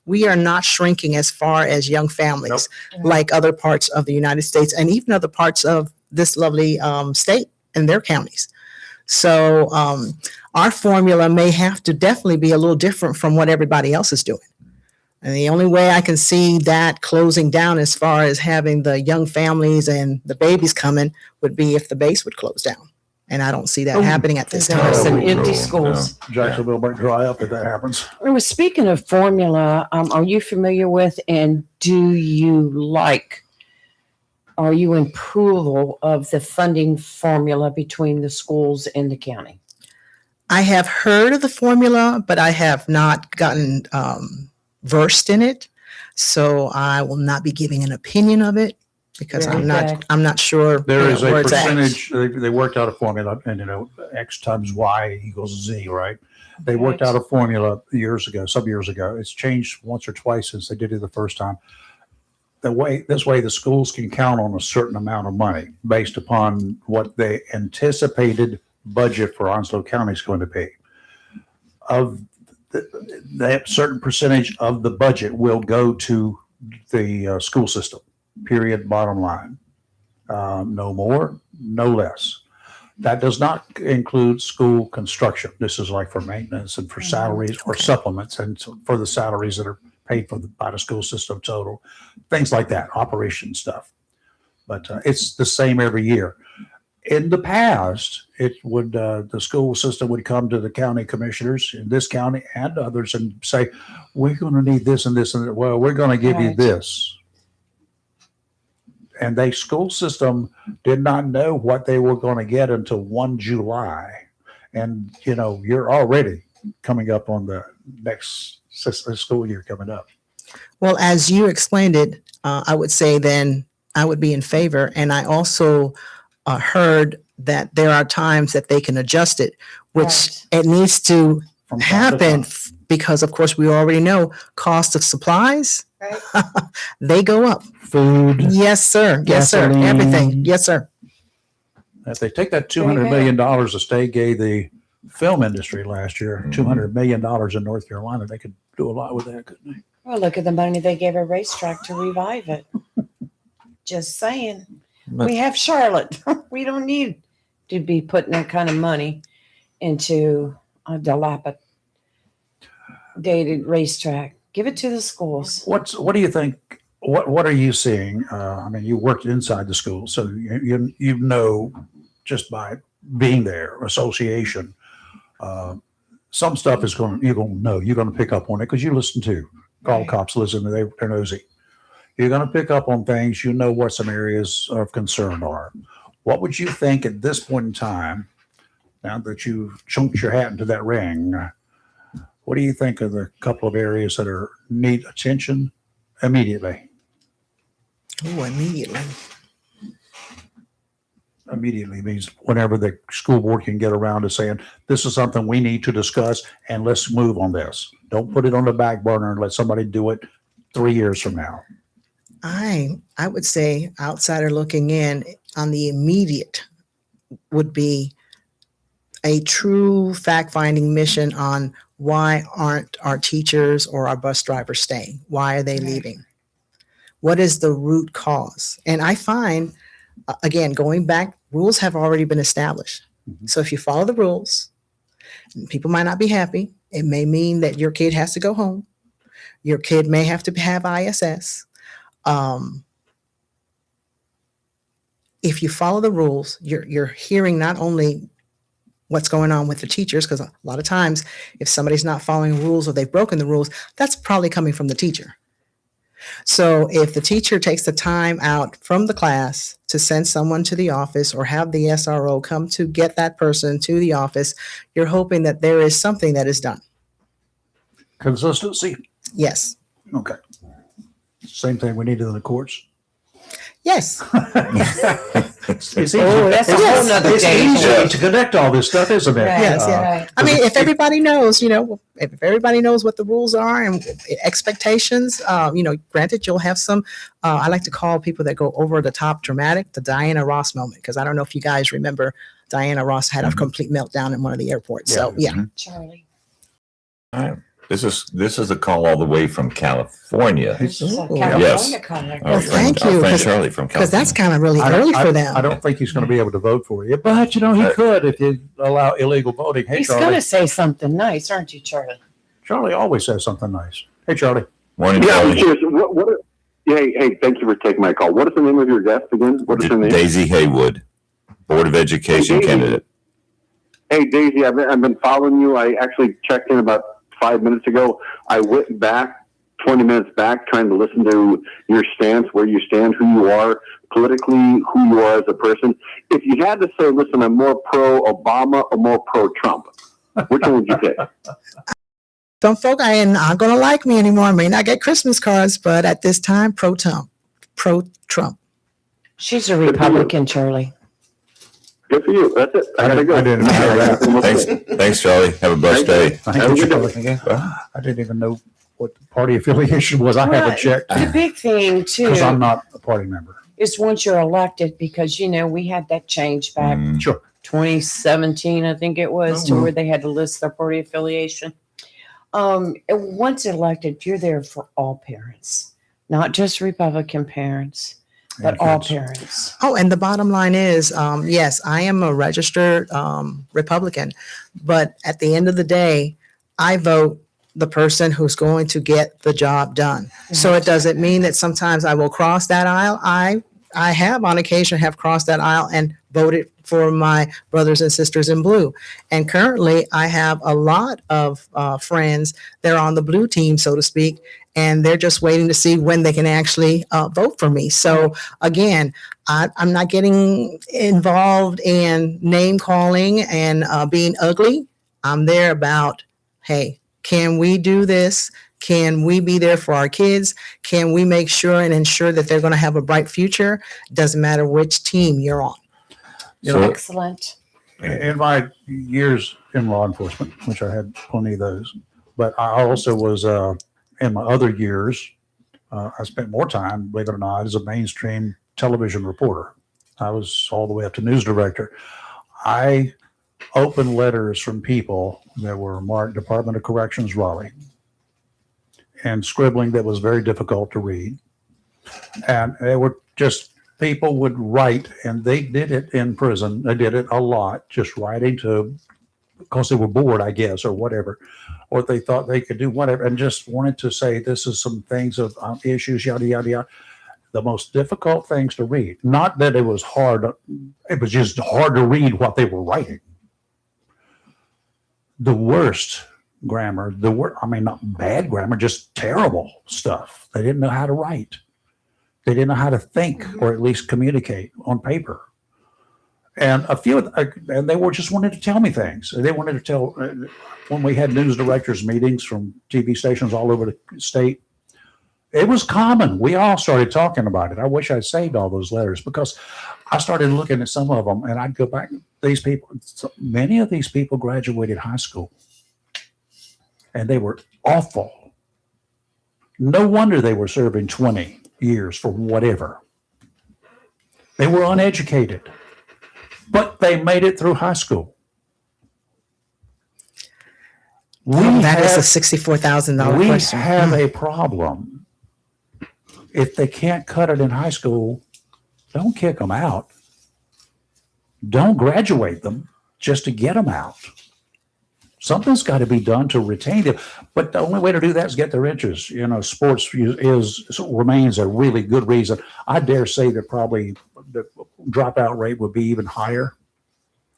We are not shrinking as far as young families like other parts of the United States and even other parts of this lovely state and their counties. So our formula may have to definitely be a little different from what everybody else is doing. And the only way I can see that closing down as far as having the young families and the babies coming would be if the base would close down. And I don't see that happening at this There are time. some Oh, empty no, schools. Jacksonville might dry up if that happens. Well, speaking of formula, are you familiar with and are you in approval of the funding formula between the schools and the county? I have heard of the formula, but I have not gotten versed in it. So I will not be giving an opinion of it because Very good. I'm not sure There is a where it's at. percentage, they worked out a formula and, X times Y equals Z, right? They worked out a formula some years ago. It's changed once or twice since they did it the first time. This way the schools can count on a certain amount of money based upon what they anticipated budget for Onslow County is going to be. Of that certain percentage of the budget will go to the school system, period, bottom line. No more, no less. That does not include school construction. This is like for maintenance and for salaries or supplements and for the salaries that are paid for by the school system total, things like that, operation stuff. But it's the same every year. In the past, it would the school system would come to the county commissioners in this county and others and say, "We're going to need this and this and that." Well, we're going to give you Right. this. And the school system did not know what they were going to get until 1 July. And, you're already coming up on the next school year coming up. Well, as you explained it, I would say then I would be in favor. And I also heard that there are times that they can adjust it, which Right. it needs to From time to happen time. because, of course, we already know cost of supplies, Right. they go up. Food. Yes, sir. Yes, sir. Gasoline. Everything. Yes, sir. If they take that $200 million the state gave the film industry last year, $200 million in North Carolina, they could do a lot with that, couldn't they? Well, look at the money they gave a racetrack to revive it. Just saying. We have Charlotte. We don't need to be putting that kind of money into a dilapidated racetrack. Give it to the schools. What do you think? What are you seeing? You worked inside the school, so you know just by being there, association. Some stuff is you're going to pick up on it because you listen to. All cops listen, they're nosy. You're going to pick up on things. You know what some areas of concern are. What would you think at this point in time, now that you've chunked your hat into that ring? What do you think of the couple of areas that need attention immediately? Oh, immediately. Immediately means whenever the school board can get around to saying, this is something we need to discuss and let's move on this. Don't put it on the back burner and let somebody do it 3 years from now. I would say outsider looking in on the immediate would be a true fact-finding mission on why aren't our teachers or our bus drivers staying? Why are they leaving? What is the root cause? And I find, again, going back, rules have already been established. Mhm. So if you follow the rules, people might not be happy. It may mean that your kid has to go home. Your kid may have to have ISS. If you follow the rules, you're hearing not only what's going on with the teachers, because a lot of times if somebody's not following rules or they've broken the rules, that's probably coming from the teacher. So if the teacher takes the time out from the class to send someone to the office or have the SRO come to get that person to the office, you're hoping that there is something that is done. Consistency. Yes. Okay. Same thing we needed in the courts. Yes. It's easy. Oh, that's a whole nother It's day. easy to connect all this stuff, isn't it? Yes, yeah. Right. I mean, if everybody knows, if everybody knows what the rules are and expectations, granted, you'll have some, I like to call people that go over the top dramatic, the Diana Ross moment, because I don't know if you guys remember Diana Ross had a complete meltdown in one of the airports. So, yeah. Charlie. All right. This is a call all the way from California. This is a Ooh. California Yes. color. Our thank our you, friend 'cause- Charlie from Because California. that's kind of really early for them. I don't think he's going to be able to vote for you, but he could if you allow illegal voting. Hey, He's Charlie. going to say something nice, aren't you, Charlie? Charlie always says something nice. Hey, Charlie. Morning, Yeah, I'm Charlie. curious. Hey, thank you for taking my call. What is the name of your guest again? What is her name? Daisy Haywood, Board of Education Daisy. candidate. Hey, Daisy, I've been following you. I actually checked in about 5 minutes ago. I went back 20 minutes back trying to listen to your stance, where you stand, who you are politically, who you are as a person. If you had to say, listen, I'm more pro-Obama or more pro-Trump, which one would you pick? Some folk are not going to like me anymore. I may not get Christmas cards, but at this time, pro-Trump. Pro-Trump. She's a Republican, Charlie. Good for you. That's it. I gotta go. I didn't know that. Thanks, Charlie. Have a blessed day. Thank Have a you, good Charlie. I didn't even know what the party affiliation was. I haven't checked The big thing, too, because I'm not a party member. is once you're elected, because, we had that change back Sure. 2017, I think it was, to Mhm. where they had to list their party affiliation. And once elected, you're there for all parents, not just Republican parents, but And all kids. parents. Oh, and the bottom line is, yes, I am a registered Republican, but at the end of the day, I vote the person who's going to get the job done. So it doesn't mean that sometimes I will cross that aisle. I have on occasion have crossed that aisle and voted for my brothers and sisters in blue. And currently I have a lot of friends that are on the blue team, so to speak, and they're just waiting to see when they can actually vote for me. So again, I'm not getting involved in name calling and being ugly. I'm there about, hey, can we do this? Can we be there for our kids? Can we make sure and ensure that they're going to have a bright future? Doesn't matter which team you're on. You know, Excellent. in my years in law enforcement, which I had plenty of those, but I also was, in my other years, I spent more time, believe it or not, as a mainstream television reporter. I was all the way up to news director. I opened letters from people that were marked Department of Corrections, Raleigh, and scribbling that was very difficult to read. And they were just, people would write, and they did it in prison. They did it a lot, just writing to, because they were bored, I guess, or whatever, or they thought they could do whatever, and just wanted to say, this is some things of issues, yada, yada, yada. The most difficult things to read. Not that it was hard, it was just hard to read what they were writing. The worst grammar, not bad grammar, just terrible stuff. They didn't know how to write. They didn't know how to think or at least communicate on paper. And and they were just wanted to tell me things. They wanted to tell, when we had news directors meetings from TV stations all over the state, it was common. We all started talking about it. I wish I'd saved all those letters, because I started looking at some of them, and I'd go back. These people, many of these people graduated high school, and they were awful. No wonder they were serving 20 years for whatever. They were uneducated, but they made it through high school. That is a $64,000 We question. have a problem. If they can't cut it in high school, don't kick them out. Don't graduate them just to get them out. Something's got to be done to retain them. But the only way to do that is get their interest. Sports remains a really good reason. I dare say that probably the dropout rate would be even higher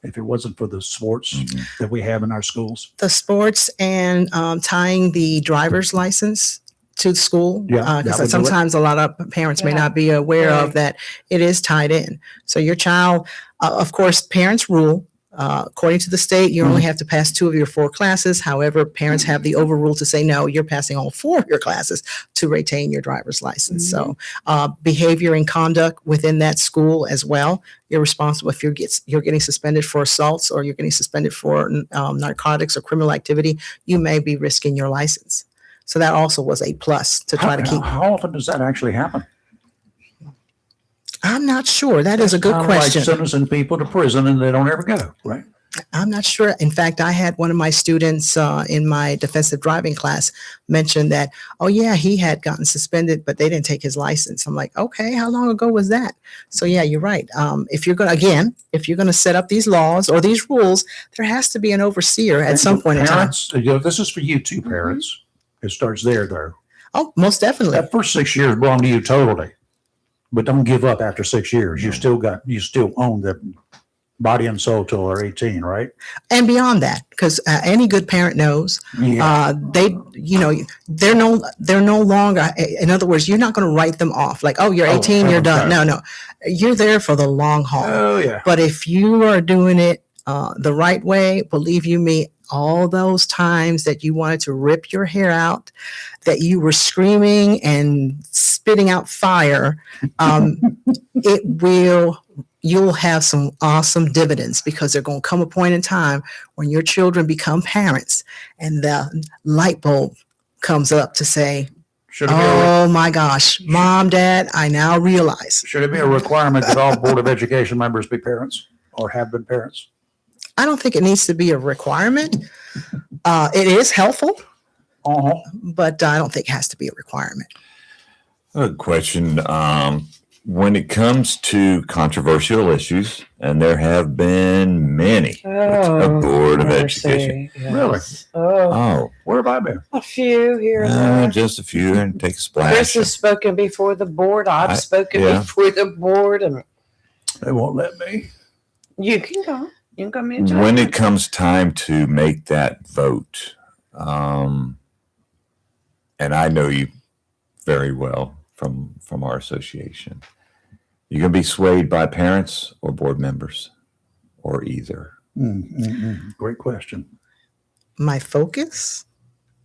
if it wasn't for the sports that we have in our schools. The sports and tying the driver's license to school. Yeah, that would do Because it. sometimes a lot of parents may Yeah. not be aware Right. of that it is tied in. So your child, of course, parents rule. According to the state, you only have to pass 2 of your 4 classes. However, parents have the overrule to say, no, you're passing all 4 of your classes to retain your driver's license. So behavior and conduct within that school as well. You're responsible if you're getting suspended for assaults, or you're getting suspended for narcotics or criminal activity, you may be risking your license. So that also was a plus to try to keep. How often does that actually happen? I'm not sure. That is a good Kinda question. Like sentencing people to prison and they don't ever go, right? I'm not sure. In fact, I had one of my students in my defensive driving class mention that, oh, yeah, he had gotten suspended, but they didn't take his license. I'm like, okay, how long ago was that? So, yeah, you're right. If you're going to set up these laws or these rules, there has to be an overseer at some point in time. Parents, this is for you too, parents. It starts there, though. Oh, most definitely. That first 6 years belong to you totally, but don't give up after 6 years. You still own the body and soul till they're 18, right? And beyond that, because any good parent knows they're no longer, in other words, you're not going to write them off like, oh, you're 18, you're done. No, you're there for the long haul. Oh, yeah. But if you are doing it the right way, believe you me, all those times that you wanted to rip your hair out, that you were screaming and spitting out fire, you'll have some awesome dividends, because there's going to come a point in time when your children become parents and the light bulb comes up to say, oh my gosh, Mom, Dad, I now realize. Should it be a requirement that all Board of Education members be parents or have been parents? I don't think it needs to be a requirement. It is helpful, but I don't think it has to be a requirement. A question. When it comes to controversial issues, and there have been many, a Board of Education. Really? Oh, Where have I been? A few here and there. just a few, and take a splash. Chris has spoken before the board. I've spoken before the board, and They won't let me. you can go. You can come in. When it comes time to make that vote, and I know you very well from our association, you're going to be swayed by parents or board members, or either. Great question. My focus,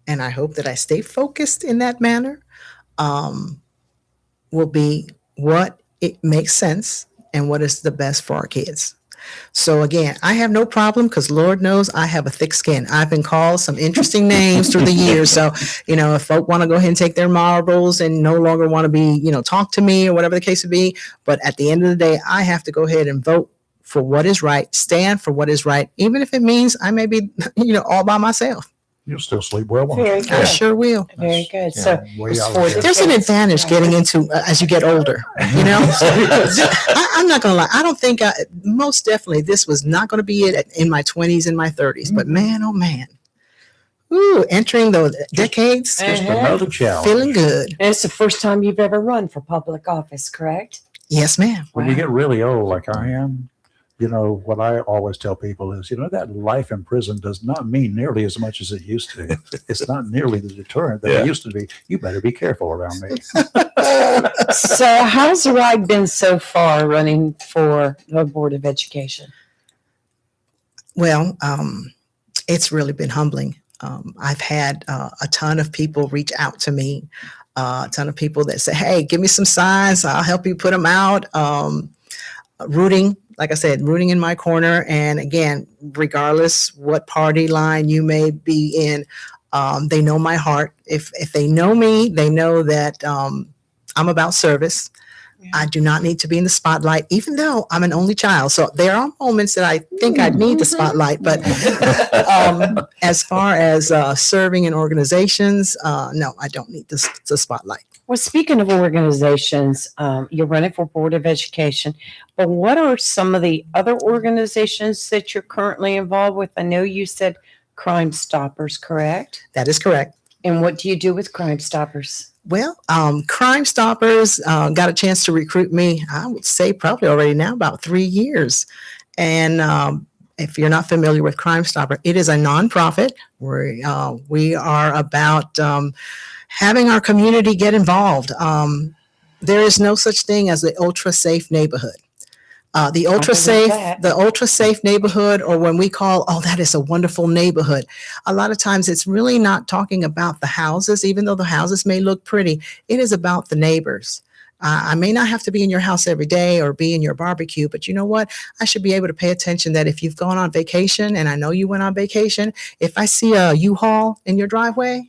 and I hope that I stay focused in that manner, will be what it makes sense and what is the best for our kids. So again, I have no problem, because Lord knows I have a thick skin. I've been called some interesting names through the years. So, if folk want to go ahead and take their marbles and no longer want to be, talk to me or whatever the case would be. But at the end of the day, I have to go ahead and vote for what is right, stand for what is right, even if it means I may be, all by myself. You'll still sleep well. won't Very you? good. I sure will. Very good. Yeah, So way it's out for there. the There's an kids. advantage getting into as you get older, I'm not going to lie. I don't think most definitely this was not going to be it in my 20s and my 30s. But man, oh man. Ooh, entering the decades, Just another challenge. feeling good. And it's the first time you've ever run for public office, correct? Yes, ma'am. When you get really old like I am, what I always tell people is, that life in prison does not mean nearly as much as it used to. It's not nearly the deterrent that it used to be. You better be careful around me. So how's the ride been so far running for the Board of Education? Well, it's really been humbling. I've had a ton of people reach out to me, a ton of people that say, hey, give me some signs. I'll help you put them out. Rooting, like I said, rooting in my corner. And again, regardless what party line you may be in, they know my heart. If they know me, they know that I'm about service. Yeah. I do not need to be in the spotlight, even though I'm an only child. So there are moments that I think I need the spotlight. But as far as serving in organizations, no, I don't need the spotlight. Well, speaking of organizations, you're running for Board of Education, but what are some of the other organizations that you're currently involved with? I know you said Crime Stoppers, correct? That is correct. And what do you do with Crime Stoppers? Well, Crime Stoppers got a chance to recruit me, I would say probably already now about 3 years. And if you're not familiar with Crime Stopper, it is a nonprofit where we are about having our community get involved. There is no such thing as the ultra safe neighborhood. The ultra safe neighborhood, or when we call, oh, that is a wonderful neighborhood. A lot of times it's really not talking about the houses, even though the houses may look pretty. It is about the neighbors. I may not have to be in your house every day or be in your barbecue, but you know what? I should be able to pay attention that if you've gone on vacation, and I know you went on vacation, if I see a U-Haul in your driveway,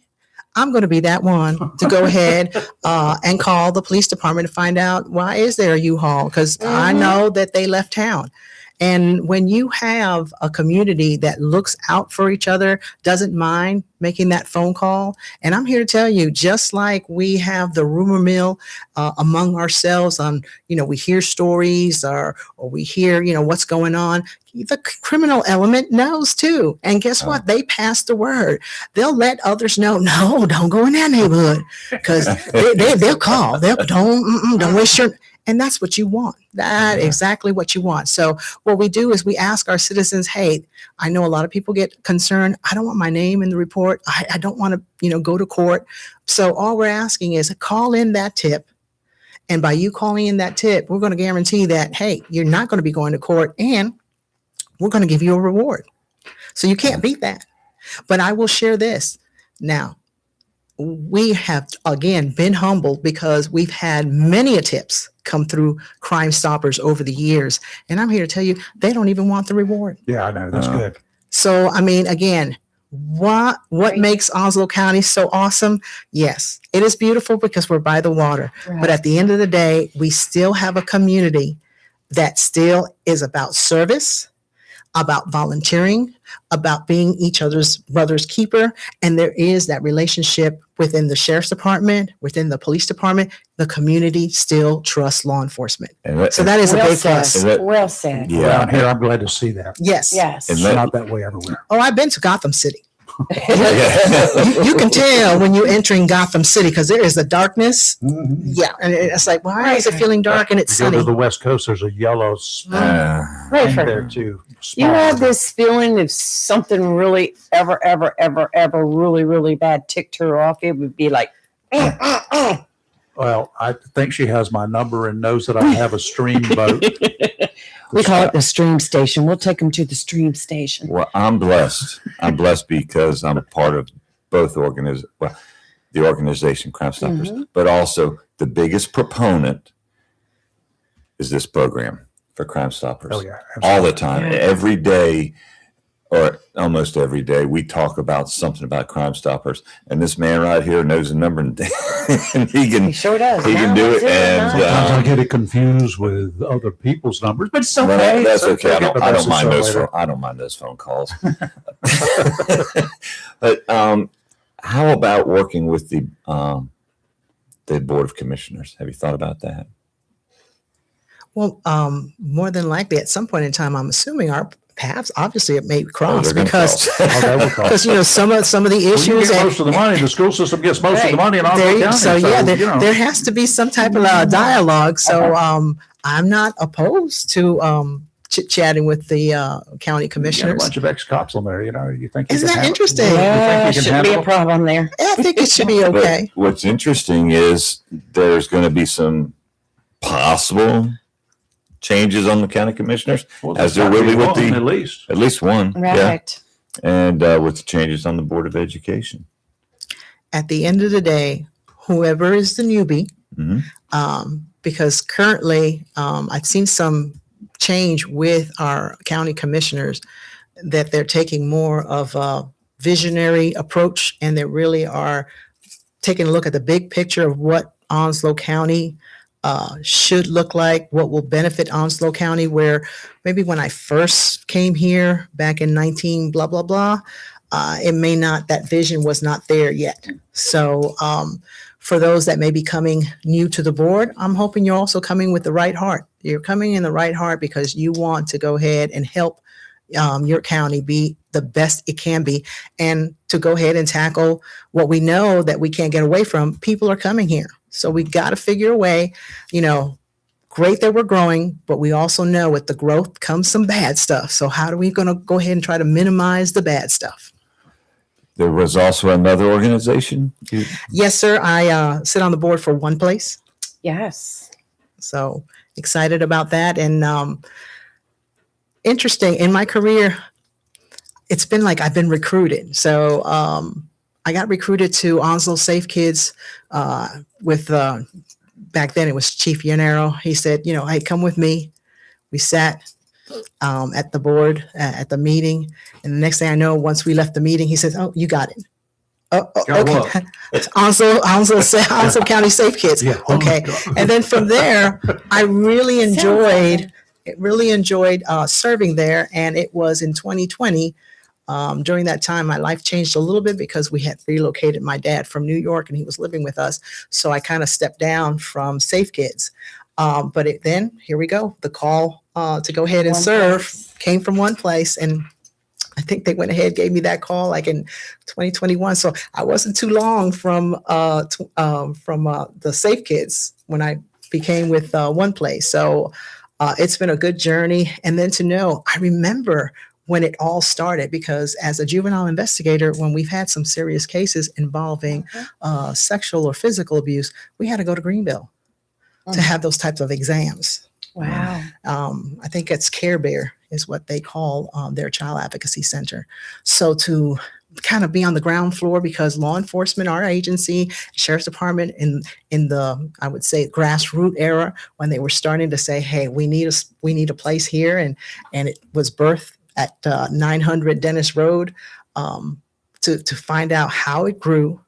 I'm going to be that one to go ahead and call the police department to find out why is there a U-Haul, because I know that they left town. And when you have a community that looks out for each other, doesn't mind making that phone call, and I'm here to tell you, just like we have the rumor mill among ourselves on, we hear stories or we hear, what's going on. The criminal element knows too. And guess what? They pass the word. They'll let others know, no, don't go in that neighborhood, because they'll call. Don't waste your. And that's what you want. That exactly what you want. So what we do is we ask our citizens, hey, I know a lot of people get concerned. I don't want my name in the report. I don't want to, go to court. So all we're asking is call in that tip. And by you calling in that tip, we're going to guarantee that, hey, you're not going to be going to court, and we're going to give you a reward. So you can't beat that. But I will share this. Now, we have, again, been humbled because we've had many tips come through Crime Stoppers over the years. And I'm here to tell you, they don't even want the reward. Yeah, I know. That's good. So, I mean, again, what makes Onslow County so awesome? Yes, it is beautiful because we're by the water. Right. But at the end of the day, we still have a community that still is about service, about volunteering, about being each other's brother's keeper. And there is that relationship within the sheriff's department, within the police department. The community still trusts law enforcement. So that is a Well big said. plus. Well said. Yeah. Around here, I'm glad to see that. Yes. Yes. It's And not that way everywhere. Oh, I've been to Gotham City. You can tell when you're entering Gotham City because there is a darkness. Yeah. And it's like, why is it feeling dark and it's You go sunny? to the West Coast, there's a yellow spot Right for there too. You have this feeling if something really ever really, really bad ticked her off, it would be like, Well, I think she has my number and knows that I have a stream boat. we call it the stream station. We'll take them to the stream station. Well, I'm blessed. I'm blessed because I'm a part of both the organization Crime Stoppers, but also the biggest proponent is this program for Crime Stoppers. Oh, yeah. All the time, every day, or almost every day, we talk about something about Crime Stoppers, and this man right here knows the number, and he can He sure does. he can do it. And Sometimes I get it confused with other people's numbers, but it's okay. well, that's It's okay. I Get the don't message mind those. later. I don't mind those phone calls. But how about working with the Board of Commissioners? Have you thought about that? Well, more than likely at some point in time, I'm assuming our paths obviously it may cross they're gonna because cross. Oh, they will cross. some of the Well, you issues get most of the money. The school system gets most of the money in Onslow County. so there has to be some type of dialogue. So I'm not opposed to chit-chatting with the county You got a commissioners. bunch of ex-cops on there. You think? Isn't that interesting? Yeah, You think you can shouldn't be a handle it? problem there. I think it should be But okay. what's interesting is there's going to be some possible changes on the county commissioners, Well, as there's there will be gotta with one, the at least. at least one, yeah, Right. and with the changes on the Board of Education. At the end of the day, whoever is the newbie, Mhm. because currently I've seen some change with our county commissioners that they're taking more of a visionary approach, and they really are taking a look at the big picture of what Onslow County should look like, what will benefit Onslow County, where maybe when I first came here back in 19 blah, blah, blah, that vision was not there yet. So for those that may be coming new to the board, I'm hoping you're also coming with the right heart. You're coming in the right heart because you want to go ahead and help your county be the best it can be, and to go ahead and tackle what we know that we can't get away from. People are coming here. So we got to figure a way, great that we're growing, but we also know with the growth comes some bad stuff. So how are we going to go ahead and try to minimize the bad stuff? There was also another organization. Yes, sir. I sit on the board for One Place. Yes. So excited about that. And interesting, in my career, it's been like I've been recruited. So I got recruited to Onslow Safe Kids with, back then it was Chief Yanero. He said, hey, come with me. We sat at the board, at the meeting. And the next thing I know, once we left the meeting, he says, oh, you got it. Oh, okay. Onslow County Safe Kids. Yeah. Okay. And then from there, I really enjoyed really enjoyed serving there. And it was in 2020. During that time, my life changed a little bit because we had relocated my dad from New York and he was living with us. So I kind of stepped down from Safe Kids. But then here we go. The call to go ahead and serve came from one place. And I think they went ahead and gave me that call like in 2021. So I wasn't too long from the Safe Kids when I became with one place. So it's been a good journey. And then to know, I remember when it all started, because as a juvenile investigator, when we've had some serious cases involving sexual or physical abuse, we had to go to Greenville to have those types of exams. Wow. I think it's Care Bear is what they call their child advocacy center. So to kind of be on the ground floor, because law enforcement, our agency, sheriff's department in the, I would say, grassroots era, when they were starting to say, hey, we need a place here. And it was birthed at 900 Dennis Road, to find out how it grew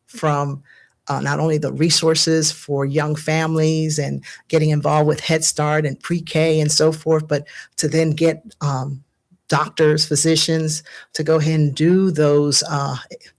from not only the resources for young families and getting involved with Head Start and pre-K and so forth, but to then get doctors, physicians to go ahead and do those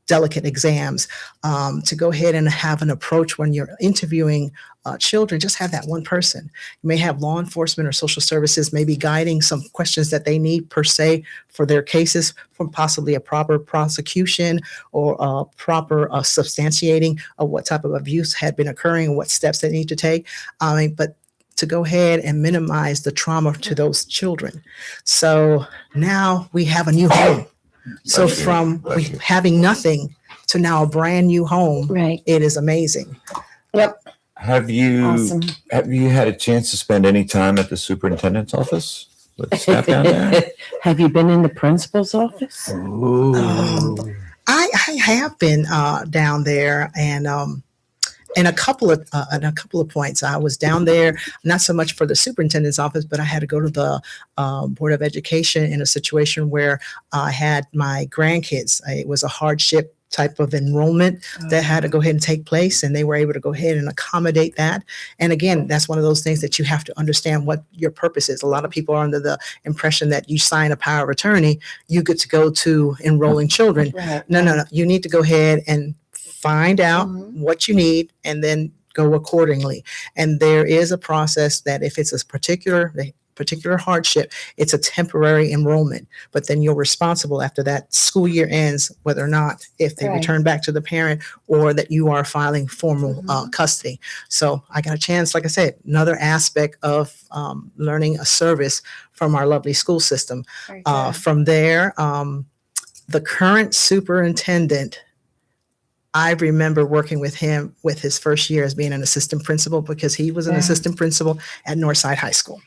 delicate exams, to go ahead and have an approach when you're interviewing children, just have that one person. You may have law enforcement or social services maybe guiding some questions that they need per se for their cases, from possibly a proper prosecution or proper substantiating of what type of abuse had been occurring and what steps they need to take. But to go ahead and minimize the trauma to those children. So now we have a new home. So from having nothing to now a brand new home, Right. it is amazing. Yep. Have you Awesome. have you had a chance to spend any time at the superintendent's office with the staff down there? Have you been in the principal's office? I have been down there, and a couple of points. I was down there not so much for the superintendent's office, but I had to go to the Board of Education in a situation where I had my grandkids. It was a hardship type of enrollment that had to go ahead and take place, and they were able to go ahead and accommodate that. And again, that's one of those things that you have to understand what your purpose is. A lot of people are under the impression that you sign a power of attorney, you get to go to enrolling children. Right. No. You need to go ahead and find out what you need and then go accordingly. And there is a process that if it's a particular hardship, it's a temporary enrollment, but then you're responsible after that school year ends, whether or not if they Right. return back to the parent or that you are filing formal custody. So I got a chance, like I said, another aspect of learning a service from our lovely school system. From there, the current superintendent, I remember working with him with his first year as being an assistant principal, because he was an assistant principal at Northside High School.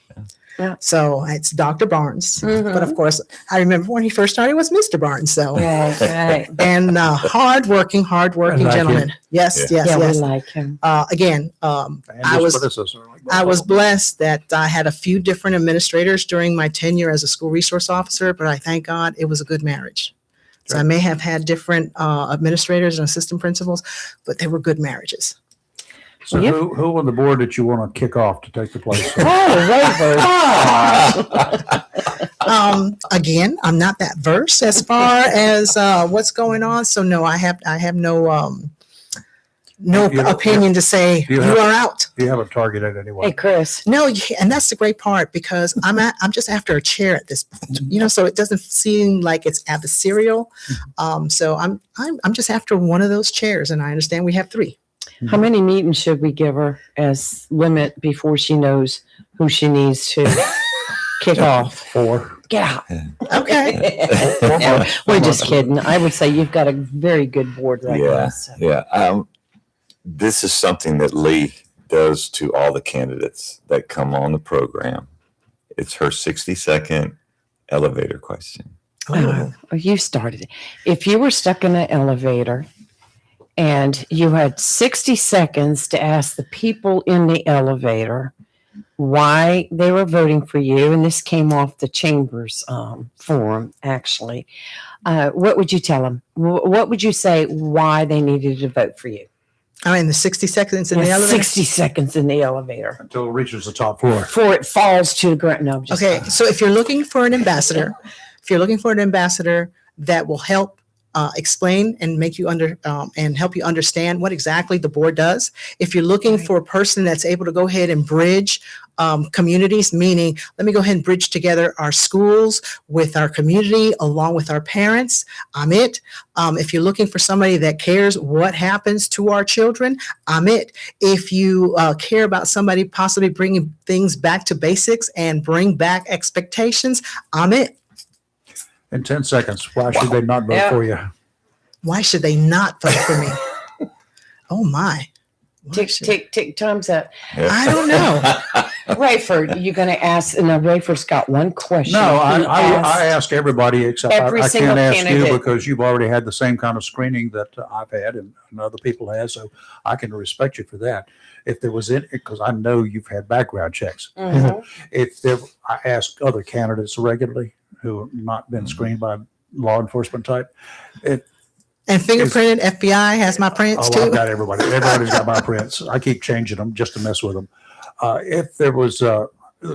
Yeah. So it's Dr. Barnes. But of course, I remember when he first started, it was Mr. Barnes. So, Right. and hardworking I like gentleman. him. Yes. Yeah, we Yes. like him. Again, I was blessed that I had a few different administrators during my tenure as a school resource officer, but I thank God it was a good marriage. So I may have had different administrators and assistant principals, but they were good marriages. So who on the board that you want to kick off to take the place? Again, I'm not that versed as far as what's going on. So no, I have no opinion to say you are out. Do you have a target at anyway? Hey, Chris. No, and that's the great part, because I'm just after a chair at this point, so it doesn't seem like it's adversarial. So I'm just after one of those chairs, and I understand we have 3. How many meetings should we give her as limit before she knows who she needs to kick off? 4. Get out. Okay. We're just kidding. I would say you've got a very good board right now. So. Yeah. This is something that Lee does to all the candidates that come on the program. It's her 60-second elevator question. Oh, you started it. If you were stuck in an elevator and you had 60 seconds to ask the people in the elevator why they were voting for you, and this came off the Chambers forum, actually, what would you tell them? What would you say why they needed to vote for you? I mean, the 60 seconds in the Yeah, elevator. 60 seconds in the elevator Until it reaches the top floor. before it falls to the ground. No, I'm just Okay, so if you're looking for an ambassador, that will help explain and make you and help you understand what exactly the board does. If you're looking Right. for a person that's able to go ahead and bridge communities, meaning let me go ahead and bridge together our schools with our community along with our parents, I'm it. If you're looking for somebody that cares what happens to our children, I'm it. If you care about somebody possibly bringing things back to basics and bring back expectations, I'm it. In 10 seconds, why should they not vote Yeah. for you? Why should they not vote for me? Oh my. Why tick, should- tick, tick, time's up. I don't know. Rayford, you're going to ask, and Rayford's got one question. No, He I ask everybody except Every I single can't ask candidate. you because you've already had the same kind of screening that I've had and other people have. So I can respect you for that. If there was any, because I know you've had background checks. Mhm. If there, I ask other candidates regularly who have not been screened by law enforcement type. And fingerprinted FBI has my prints Oh, I've too. got everybody. Everybody's got my prints. I keep changing them just to mess with them. If there was the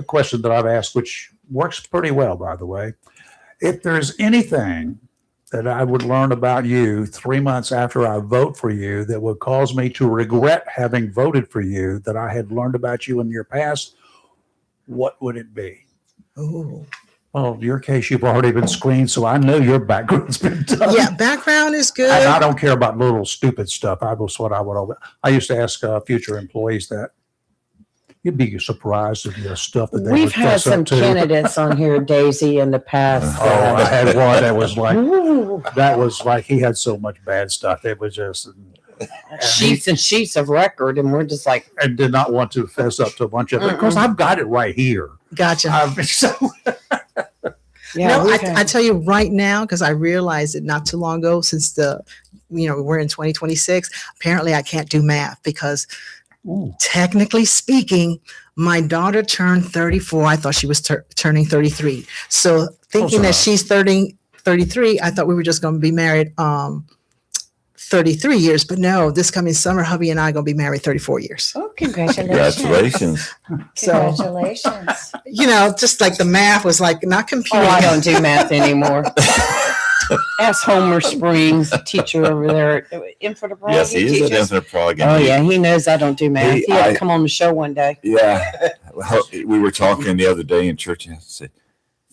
question that I've asked, which works pretty well, by the way, if there's anything that I would learn about you 3 months after I vote for you that would cause me to regret having voted for you that I had learned about you in your past, what would it be? Ooh. Well, in your case, you've already been screened, so I know your background's been done. Yeah, background is good. And I don't care about little stupid stuff. I used to ask future employees that. You'd be surprised at the stuff that they We've would had fess some up to. candidates on here, Daisy, in the past. Oh, I had one that was like, Ooh, he had so much bad stuff. It was just, sheets and sheets of record, and we're just like, and did not want to fess up to a bunch of it because I've got it right here. Gotcha. yeah. No, we've had- I tell you right now, because I realized it not too long ago, since we're in 2026, apparently I can't do math because Ooh. technically speaking, my daughter turned 34. I thought she was turning 33. So thinking that enough. she's 33, I thought we were just going to be married 33 years. But no, this coming summer, hubby and I are going to be married 34 years. Oh, congratulations. Congratulations. So, Congratulations. just like the math was like not Oh, computing. I don't do math anymore. Ask Homer Springs, teacher over there at Infinite Prague. Yes, he is an teaches. infinite Prague. Oh, yeah, he knows I don't do math. He- He had I- to come on the show one day. Yeah. We were talking the other day in church. And I said,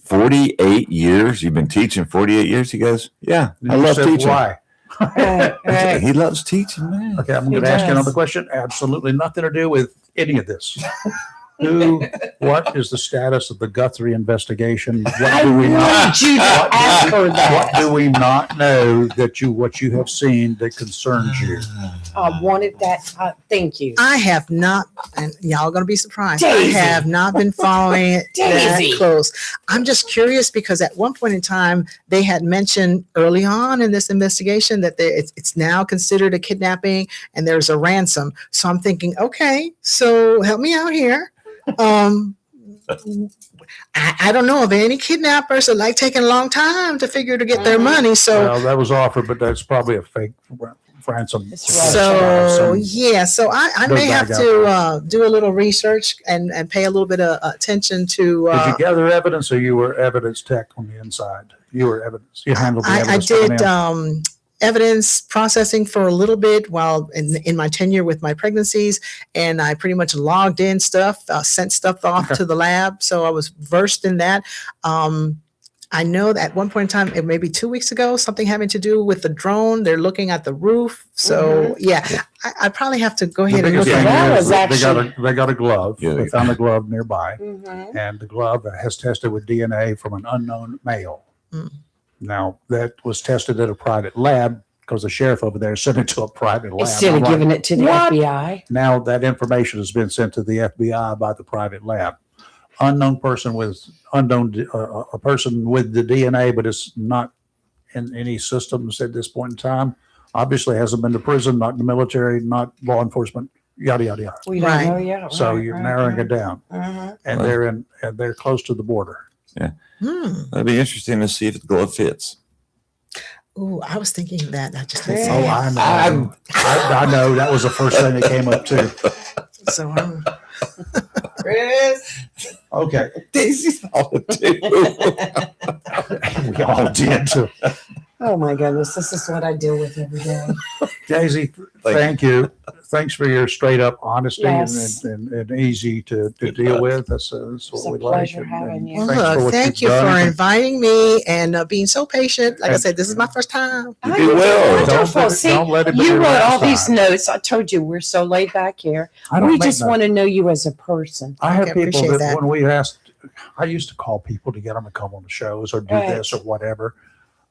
48 years? You've been teaching 48 years? He goes, yeah, I You love said, teaching. why? Right, right. He loves teaching, man. Okay, I'm He going to ask you does. another question. Absolutely nothing to do with any of this. What is the status of the Guthrie investigation? What I do we not? wanted you to ask her What that. do we not know what you have seen that concerns you? I wanted that. Thank you. I have not, and y'all gonna be surprised. Daisy. I have not been following it Daisy. that close. I'm just curious because at one point in time they had mentioned early on in this investigation that it's now considered a kidnapping and there's a ransom. So I'm thinking, okay, so help me out here. I don't know of any kidnappers that like taking a long time to figure to get their Mhm. money. So Well, that was offered, but that's probably a fake ransom. That's right. So yeah, so I Go may back have out to do a little research and pay a little bit of attention to. Did you gather evidence, or you were evidence tech on the inside? You were evidence. You handled the I evidence. coming did in. evidence processing for a little bit while in my tenure with my pregnancies, and I pretty much logged in stuff, sent stuff off Okay. to the lab, so I was versed in that. I know that at one point in time, it may be 2 weeks ago, something having to do with the drone. They're looking at the roof. So yeah, I probably have to go The ahead and look biggest Yeah, thing at that is was that actually- they got a glove. Yeah, They found a glove nearby, Mhm. and the glove has tested with DNA from an unknown male. Mm. Now that was tested at a private lab because the sheriff over there sent it to a private lab. Instead I'm of like, giving it to the what? FBI. Now that information has been sent to the FBI by the private lab. A person with the DNA, but it's not in any systems at this point in time. Obviously hasn't been to prison, not in the military, not law enforcement, yada yada yada. We don't Right. know yet. So Right, you're right, narrowing right. it down, Mhm. and they're close to the border. Hmm. That'd be interesting to see if the glove fits. Ooh, I was thinking of that. I just didn't Chris. say Oh, it. I know. I know. That was the first thing that came up too. So Chris. Okay. Daisy's all too. We all did too. Oh my goodness, this is what I deal with every day. Daisy, thank you. Thanks for your straight up honesty Yes. and easy to deal with. That's what It's we a like. pleasure having you. Well, thanks for look, what thank you you've for done. inviting me and being so patient. Like I And- said, this is my first time. Oh, did you well. wonderful. See, Don't let it be you your wrote last all these time. notes. I told you we're so laid back here. I don't We make just notes. want to know you as a person. I have Okay, people appreciate that, that. when we asked, I used to call people to get them to come on the shows or do Right. this or whatever.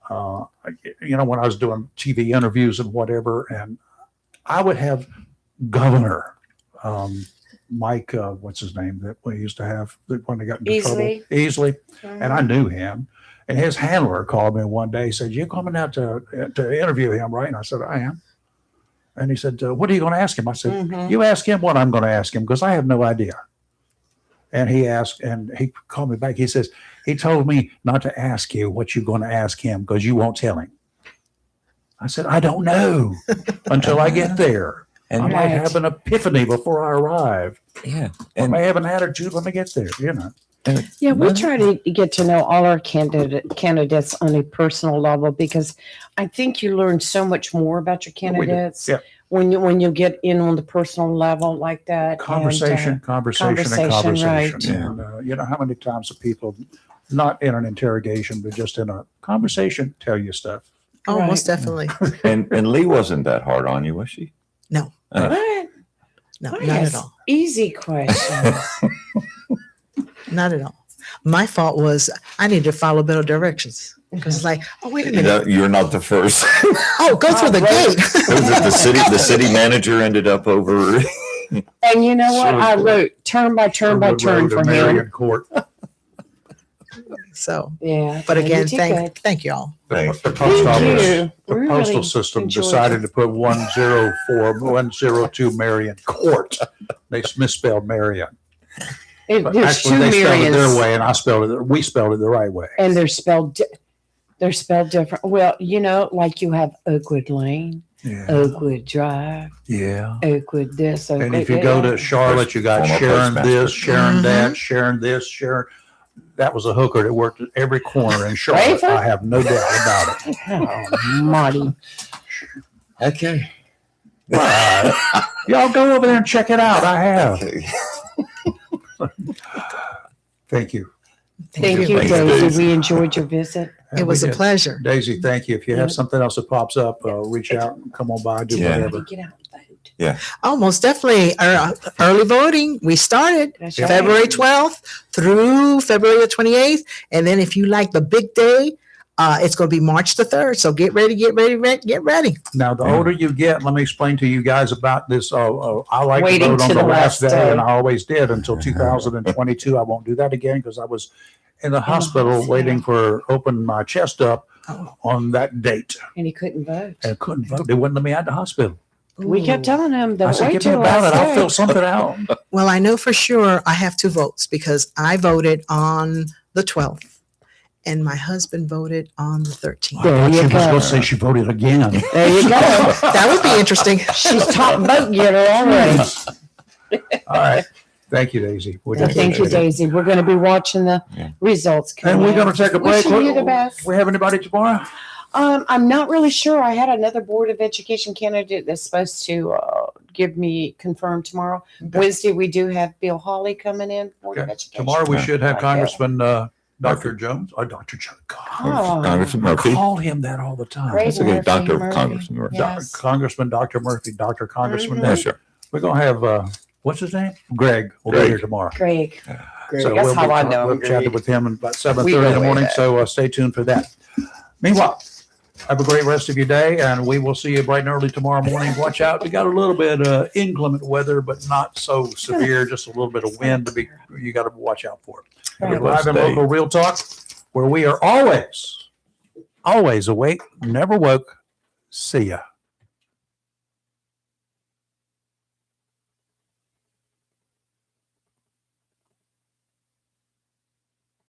When I was doing TV interviews and whatever, and I would have Governor Mike, what's his name that we used to have when they got into trouble, Easley, and I knew him. And his handler called me one day, said, "You're coming out to interview him, right?" And I said, "I am." And he said, "What are you going to ask him?" I said, Mhm. "You ask him what I'm going to ask him because I have no idea." And he asked, and he called me back. He says, "He told me not to ask you what you're going to ask him because you won't tell him." I said, "I don't know until I get there. I And might Right. have an epiphany before I arrive. yeah, I and may have an attitude when I get there, Yeah, we try to get to know all our candidates on a personal level because I think you learn so much more about your We do. candidates Yeah. when you get in on the personal level like that. Conversation. conversation, right. And, you know, how many times have people, not in an interrogation, but just in a conversation, tell you stuff? Oh, Right. most definitely. and Lee wasn't that hard on you, was she? No. What? No, What not is at all. Easy questions. Not at all. My fault was I needed to follow better directions. Because it's like, oh, wait a minute. You're not the first. Oh, go through the Right. gate. The city manager ended up over. And you know what? I Sure. wrote turn by turn by Sherwood turn Road for and him. Marion Court. So, Yeah. but yeah, again, you did good. thank you all. Thanks. The post Thank office, you. the We postal really system enjoyed decided it. to put 102 Marion Court. They misspelled Marion. There's Actually, two they spelled it their Marions, way, and we spelled it the right way. and they're spelled different. Well, like you have Oakwood Lane, Yeah, Oakwood Drive, yeah. Oakwood this, Oakwood. And if you go to Charlotte, you got Former Sharon postmaster. this, Sharon that, Mhm. Sharon this, Sharon. That was a hooker that worked at every corner in Charlotte. Rayford? I have no doubt about it. Oh, Marty. Okay. Y'all go over there and check it out. I have. Thank you. Thank you, Thanks, Daisy. Daisy. We enjoyed your visit. It was a pleasure. Daisy, thank you. If you have Yeah. something else that pops up, reach out and come on by, do Yeah. whatever. Get out and vote. Oh, most definitely. Early voting. We started That's right. February 12th through February the 28th. And then if you like the big day, it's going to be March the 3rd. So get ready. Now, the older you get, let me explain to you guys about this. I like Waiting to vote on to the the last last day, day. and I always did until 2022. I won't do that again because I was in the hospital hospital. waiting for open my chest up Oh. on that date And he couldn't vote. and couldn't vote. They wouldn't let me out the hospital. We kept Ooh. telling him I that said, wait "Give me till a the ballot. last I'll day. fill something out." Well, I know for sure I have 2 votes because I voted on the 12th and my husband voted on the 13th. There She you was going go. to say she voted again. There you go. That would be interesting. She's top vote getter already. All right. Thank you, Daisy. We Thank you, appreciate it. Daisy. We're going to be watching the Yeah. results. And come we're out. going to take a break. Wishing you the best. We have anybody tomorrow? I'm not really sure. I had another Board of Education candidate that's supposed to give me confirmed tomorrow. Wednesday, we do have Bill Hawley coming in, Board of Okay. Education. Tomorrow we Yeah. should have Okay. Congressman Dr. Jones. Or Dr. Jones. God, Oh, Congressman I Murphy. call him that all the time. Great. That's okay, Murphy, Dr. Murphy. Congressman Murphy. Yes. Congressman Dr. Murphy, Dr. Congressman. Mhm. Yeah, Murphy. sure. We're going to have, what's his name? Greg. We'll Greg. be here tomorrow. Greg. So That's we'll how be- I know him, We'll chat Greg. with him at about 7:30 We in go the way morning. back. So stay tuned for that. Meanwhile, have a great rest of your day, and we will see you bright and early tomorrow morning. Watch out. We got a little bit of inclement weather, but not so severe, just a little bit of wind to be, you got to watch out for. Have a We're blessed live and day. local Real Talk, where we are always awake, never woke. See ya.